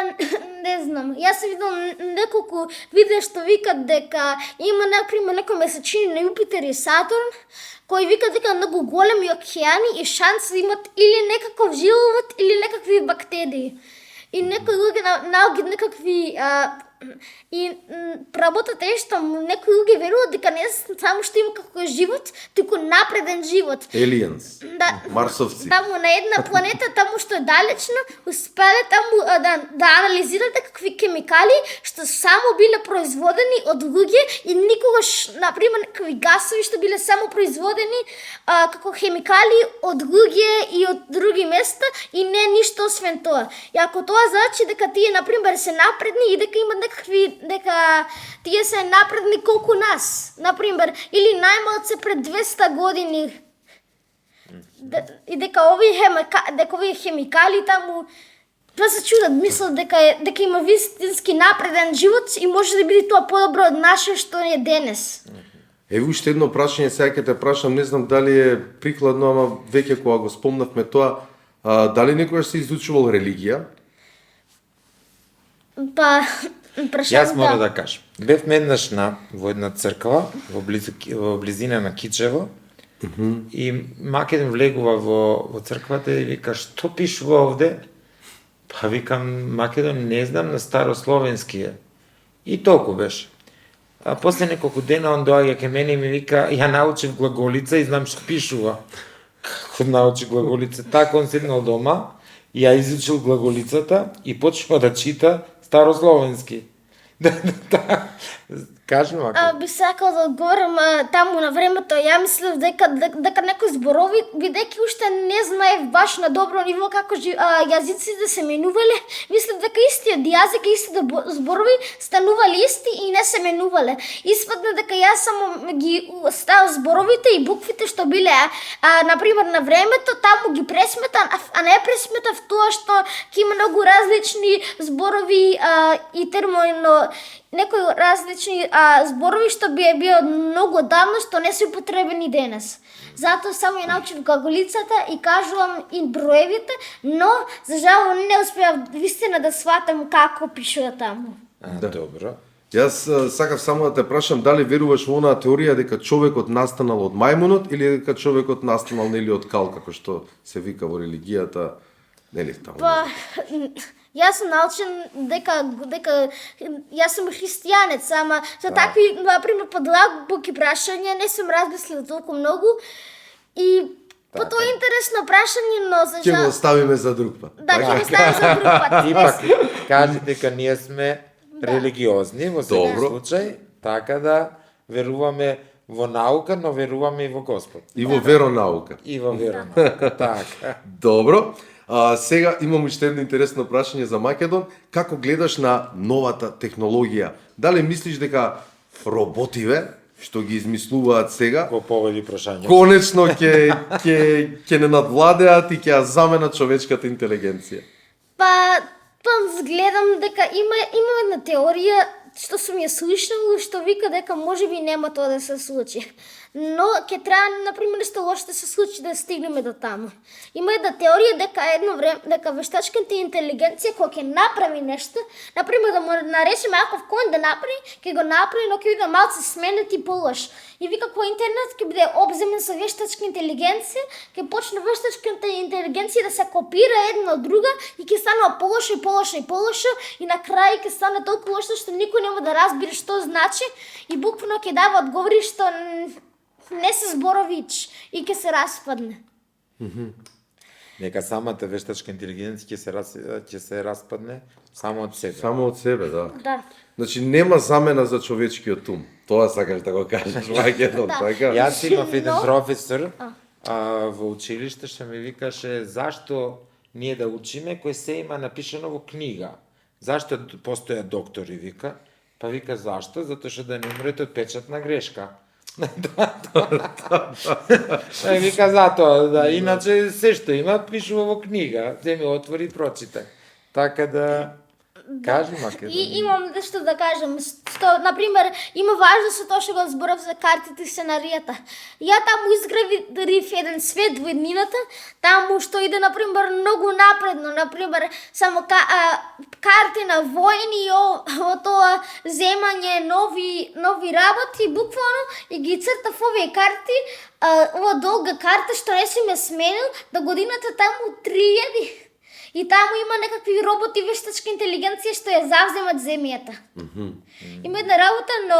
не знам. Јас се видел неколку видеа што викат дека има например некои месечини на Јупитер и Сатурн кои викат дека многу големи океани и шанс имат или некаков живот или некакви бактерии. И некои луѓе наоѓаат некакви и работата е што некои луѓе веруваат дека не само што има како живот, туку напреден живот. Aliens, Да, марсовци. таму на една планета, таму што е далечно, успеле таму да анализирате какви хемикали што само биле производени од луѓе и никогаш, например, некои гасови што биле само производени како хемикали од луѓе и од други места и не ништо освен тоа. И ако тоа значи дека тие, например, се напредни и дека имат дека тие се напредни колку нас, например, или најмалце пред 200 години. И дека овие хемикали таму тоа се чудат, мислат дека има вистински напреден живот и може да биде тоа подобро од наше што е денес. Ево уште едно прашање, сега ќе те прашам, не знам дали е прикладно, ама веќе кога го спомнавме тоа, дали некогаш си изучувал религија? Па прашање Јас мора да кажам. Бевме еднаш во една црква во близина на Кичево. И Македон влегува во црквата и вика, што пишува овде? Па викам, Македон, не знам, на старословенски е. И толку беше. А после неколку дена он доаѓа ке мене и ми вика, ја научив глаголица и знам што пишува. Како научи глаголица? Така он седнал дома, ја изучил глаголицата и почнува да чита старословенски. Кажи, Мако. Би сакал да одговорам таму на времето. Ја мислев дека некои зборови, бидејќи уште не знаев баш на добро ниво како јазиците се менувале, мислев дека истиот јазик и истите зборови станувале исти и не се менувале. Испадна дека јас само ги ставав зборовите и буквите што биле, например, на времето, таму ги пресметам, а не пресметав тоа што ќе има многу различни зборови и термино, некои различни зборови што би било многу давно што не се употребени денес. Затоа само ја научив глаголицата и кажувам и броевите, но за жал не успеав вистина да сватам како пишува таму. Добро. Јас сакав само да те прашам дали веруваш во онаа теорија дека човекот настанал од мајмунот или дека човекот настанал нели од кал, како што се вика во религијата, нели таму. Па, јас сум научен дека јас сум христијанец, ама за такви, например, подлабоки прашања не сум размислила толку многу и по тоа е интересно прашање, но за Ќе жал... го оставиме за друг пат. Да, ќе го ставим за друг пат. Ипак, кажи дека ние сме религиозни во секој Добро. случај, така да веруваме во наука, но веруваме и во Господ. И во веронаука. И во веронаука, така. Добро. Сега имам уште едно интересно прашање за Македон. Како гледаш на новата технологија? Дали мислиш дека роботиве, што ги измислуваат сега, Го поведи прашање. конечно ќе не надвладеат и ќе ја заменат човечката интелигенција? Па гледам дека има една теорија што сум ја слушнала, што вика дека можеби нема тоа да се случи. Но ќе треба, например, исто лошо да се случи да стигнеме до таму. Има една теорија дека едно време дека вештачката интелигенција кога ќе направи нешто, например да му наречеме Аков кој да направи, ќе го направи, но ќе биде малце сменет и полош. И вика кога интернет ќе биде обземен со вештачка интелигенција, ќе почне вештачката интелигенција да се копира една од друга и ќе станува полоша и полоша и полоша и на крај ќе стане толку лошо што никој нема да разбере што значи и буквално ќе дава одговори што не се зборович и ќе се распадне. Нека самата вештачка интелигенција ќе се распадне само од себе. Само од себе, да. Да. Значи нема замена за човечкиот ум. Тоа сакаш да го кажеш, Македон, така? Јас имав еден Но- професор во училиште што ми викаше зашто ние да учиме кој се има напишано во книга. Зашто постојат доктори, вика? Па вика зашто? Затоа што да не умрете од печатна грешка. Вика затоа, да, иначе се што има пишува во книга, земи отвори и прочита. Така да кажи Македон. И имам нешто да кажам, што, например, има важност со тоа што го зборав за картите и сценаријата. Ја таму изградив еден свет во еднината, таму што иде, например, многу напредно, например, само карти на војни и о тоа земање нови работи, буквално, и ги цртав овие карти, ова долга карта што не си ме сменил, да годината таму 3000. И таму има некакви роботи вештачка интелигенција што ја завземат земјата. Има една работа, но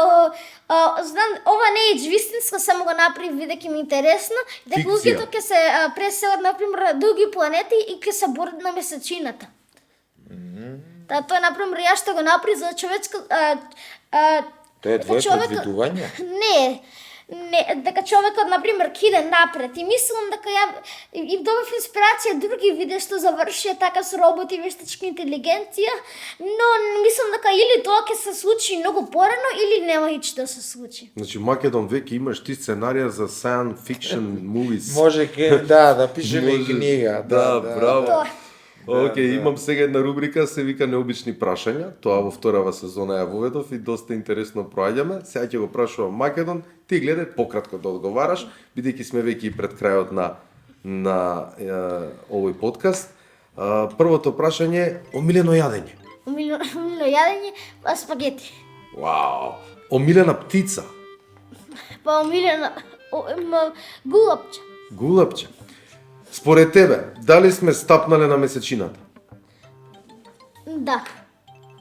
знам, ова не е вистинска, само го направи бидејќи ми интересно, дека Фикција. луѓето ќе се преселат, например, други планети и ќе се борат на месечината. Тоа, например, ја што го направи за човечка... Тоа е твое човека- предвидување? Не, дека човекот, например, киде напред и мислам дека ја и добив инспирација други видеа што завршија така со роботи и вештачка интелигенција, но мислам дека или тоа ќе се случи многу порано или нема ич да се случи. Значи Македон веќе имаш ти сценарија за science fiction movies. Може да пишеме и книга. Да, браво. Тоа. Океј, имам сега една рубрика, се вика необични прашања. Тоа во вторава сезона ја воведов и доста интересно проаѓаме. Сега ќе го прашувам Македон, ти гледај пократко да одговараш, бидејќи сме веќе и пред крајот на овој подкаст. Првото прашање е омилено јадење. Умилно јадење, спагети. Вау. Омилена птица. Па умилено гулапче. Гулапче. Според тебе, дали сме стапнале на месечината? Да,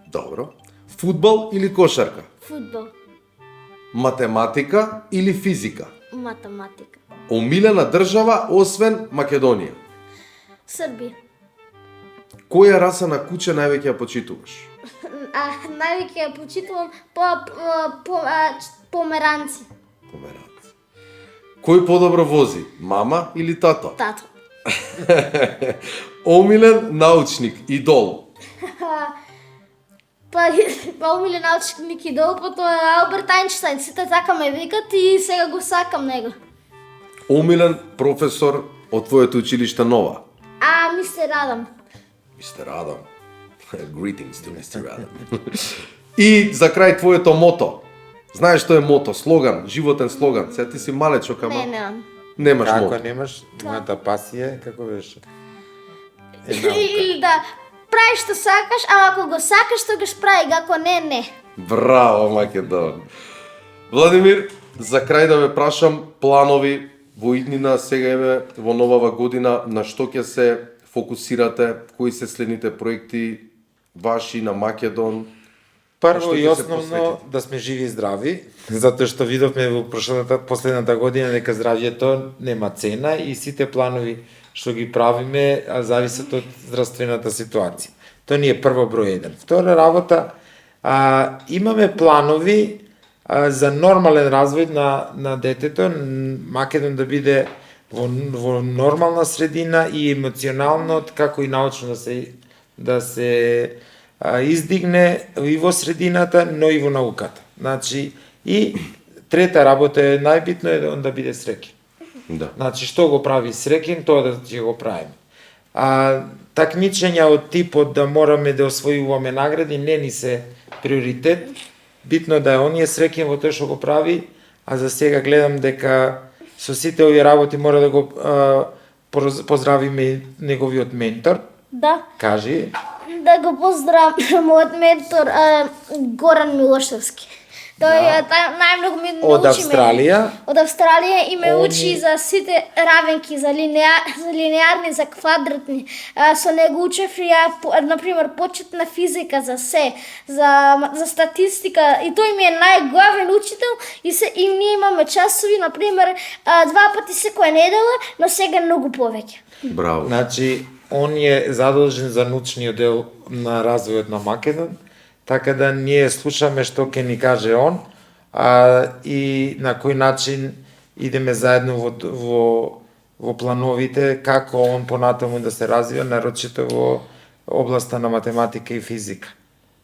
Добро. Фудбал или кошарка? фудбал, Математика или физика? математика. Омилена држава освен Македонија? Србија. Која раса на куче највеќе ја почитуваш? Највеќе ја почитувам померанци. Померанци. Кој подобро вози, мама или тато? Тато. Омилен научник, идол. Па умилен научник идол, па тоа е Алберт Ајнштајн. Сите така ме викат и сега го сакам него. Омилен професор од твоето училиште Нова? Мистер Адам. Мистер Адам. Greetings to Mr. Adam. И за крај твоето мото. Знаеш што е мото? Слоган, животен слоган. Сега ти си малечок, ама Немам. немаш Како мото. немаш мојата пасија, како беше? Или да прави што сакаш, а ако го сакаш, тогаш прави, ако не. Браво, Македон. Владимир, за крај да ве прашам планови во иднина, сега еве во новава година, на што ќе се фокусирате, кои се следните проекти ваши на Македон? Прво Што и ќе се основно посвети? да сме живи и здрави, затоа што видовме во последната година дека здравјето нема цена и сите планови што ги правиме зависат од здравствената ситуација. Тоа ни е прво број 1. Втора работа, имаме планови за нормален развој на детето, Македон да биде во нормална средина и емоционално, како и научно да се издигне и во средината, но и во науката. Значи, и трета работа е најбитно е да биде среќен. Да. Значи, што го прави среќен, тоа да ќе го правиме. Такмичења од типот да мораме да освојуваме награди не ни се приоритет. Битно да е оние среќен во тоа што го прави, а за сега гледам дека со сите овие работи мора да го поздравиме неговиот ментор. Да, Кажи. да го поздравам мојот ментор Горан Милошевски. Тој најмногу ми научи Од Австралија. Од Австралија и ме Он учи за сите равенки, за линеарни, за квадратни. Со него учев и ја, например, почетна физика за се, за статистика. И тој ми е најглавен учител и ние имаме часови, например, 2 пати секоја недела, но сега многу повеќе. Браво. Значи, он е задолжен за научниот дел на развојот на Македон, така да ние слушаме што ќе ни каже он, и на кој начин идеме заедно во плановите, како он понатаму да се развива, нарочито во областа на математика и физика.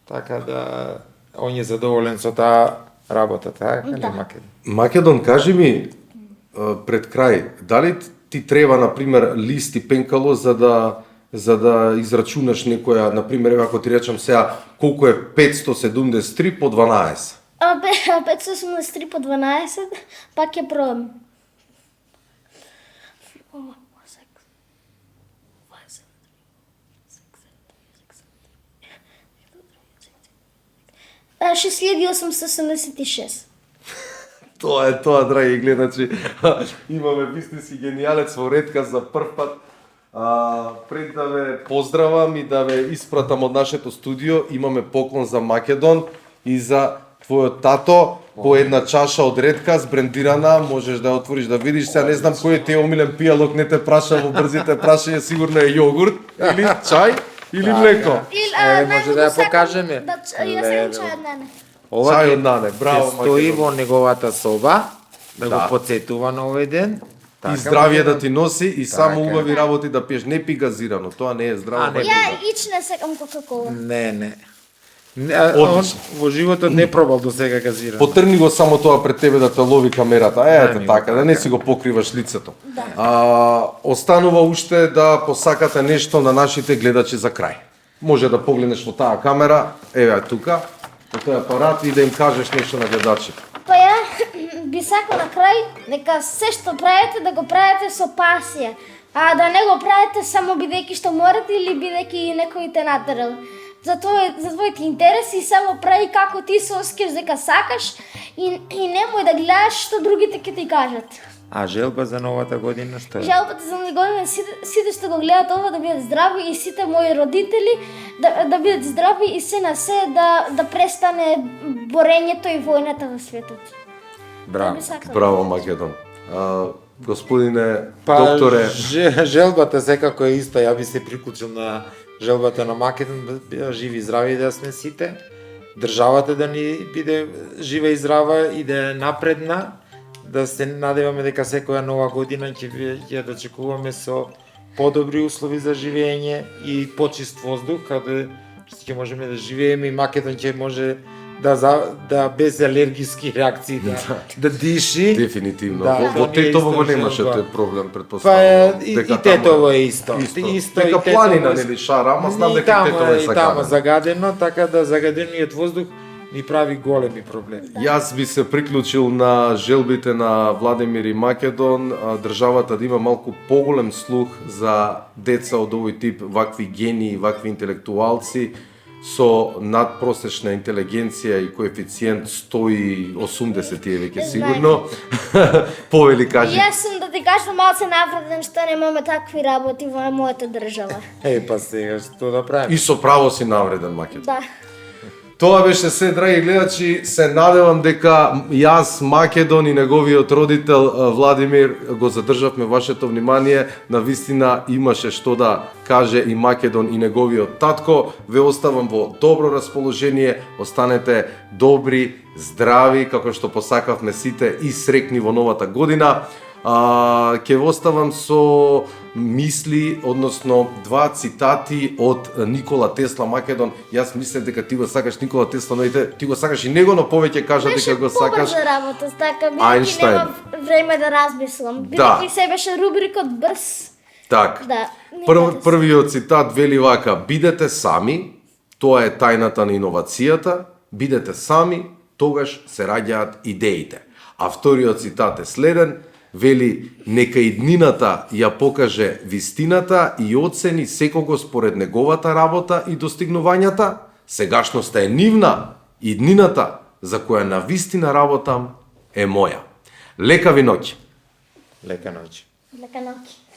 Така да, он е задоволен со таа работа, така ли, Македон? Македон, кажи ми пред крај, дали ти треба, например, лист и пенкало за да израчунаш некоја, например, ако ти речам сега, колку е 573 по 12? 573 по 12, пак ќе пробам. А, 6876. Тоа е тоа, драги гледачи. Имаме бизнес и гениалец во редка за прв пат. Пред да ве поздравам и да ве испратам од нашето студио, имаме поклон за Македон и за твојот тато по една чаша од редка брендирана, можеш да отвориш да видиш. Сега не знам кој е ти омилен пијалок, не те праша во брзите прашања, сигурно е јогурт или чај или млеко. Може да ја покажеме? Ја сакам чај од нане. Ова Чај ќе од нане, браво, стои Македон. во неговата соба, да го Да. потсетува на овој ден. И здравје да ти носи и само Така е. убави работи да пиеш, не пи газирано, тоа не е здраво. А, не. Македон. Ја ич не сакам Кока-кола. Не. Он Одлично. во животот не пробал до сега газирано. Потрни го само тоа пред тебе да те лови камерата. Ете така, да не си го покриваш лицето. Останува уште да посакате нешто на нашите гледачи за крај. Може да погледнеш во таа камера, еве тука, во тој апарат и да им кажеш нешто на гледачите. Па ја би сакал на крај нека се што правите да го правите со пасија, а да не го правите само бидејќи што морате или бидејќи некој те натерал. За твоите интереси само прави како ти се осеќаш дека сакаш и немој да гледаш што другите ќе ти кажат. А желба за новата година што е? Жалбата за година сите што го гледат ова да бидат здрави и сите мои родители да бидат здрави и се на се да престане борењето и војната во светот. Браво. Би сакала. Браво, Македон. Господине докторе, Желбата секако е иста, ја би се приклучил на желбата на Македон, да живи и здрави да сме сите, државата да ни биде жива и здрава и да е напредна, да се надеваме дека секоја нова година ќе ја дочекуваме со подобри услови за живење и почист воздух, каде ќе можеме да живееме и Македон ќе може да без алергиски реакции да диши. дефинитивно. Да, Во тоа ни е Тетово го исто немаше желба. тој проблем, Па предпоставувам. и Дека Тетово таму е исто. Дека и планина Тетово е- нели шара, ама знам И дека тамо Тетово е и тамо загадено. загадено, така да загадениот воздух ни прави големи проблеми. Јас би се приклучил на желбите на Владимир и Македон, државата да има малку поголем слух за деца од овој тип, вакви гении, вакви интелектуалци со надпросечна интелигенција и коефициент 180 е веќе сигурно. Повели кажи. Јас сум да ти кажам малце навреден што немаме такви работи во мојата држава. Па сега што да правиме? И со право си навреден, Македон. Да. Тоа беше се, драги гледачи, се надевам дека јас, Македон и неговиот родител Владимир го задржавме вашето внимание. Навистина имаше што да каже и Македон и неговиот татко. Ве оставам во добро расположение, останете добри, здрави, како што посакавме сите и срекни во новата година. Ќе ве оставам со мисли, односно два цитати од Никола Тесла. Македон, јас мислев дека ти го сакаш Никола Тесла, но ти го сакаш и него, но повеќе кажа дека го сакаш. Беше работа, така бидејќи Ајнштајн. нема време да размислам. Бидејќи се беше рубрикот брз. Так. Да. Првиот цитат вели вака: бидете сами, тоа е тајната на иновацијата, бидете сами, тогаш се раѓаат идеите. А вториот цитат е следен, вели, нека иднината ја покаже вистината и оцени секого според неговата работа и достигнувањата, сегашноста е нивна, иднината за која на вистина работам е моја. Лека ви ноќ! Лека ноќ. Лека ноќ.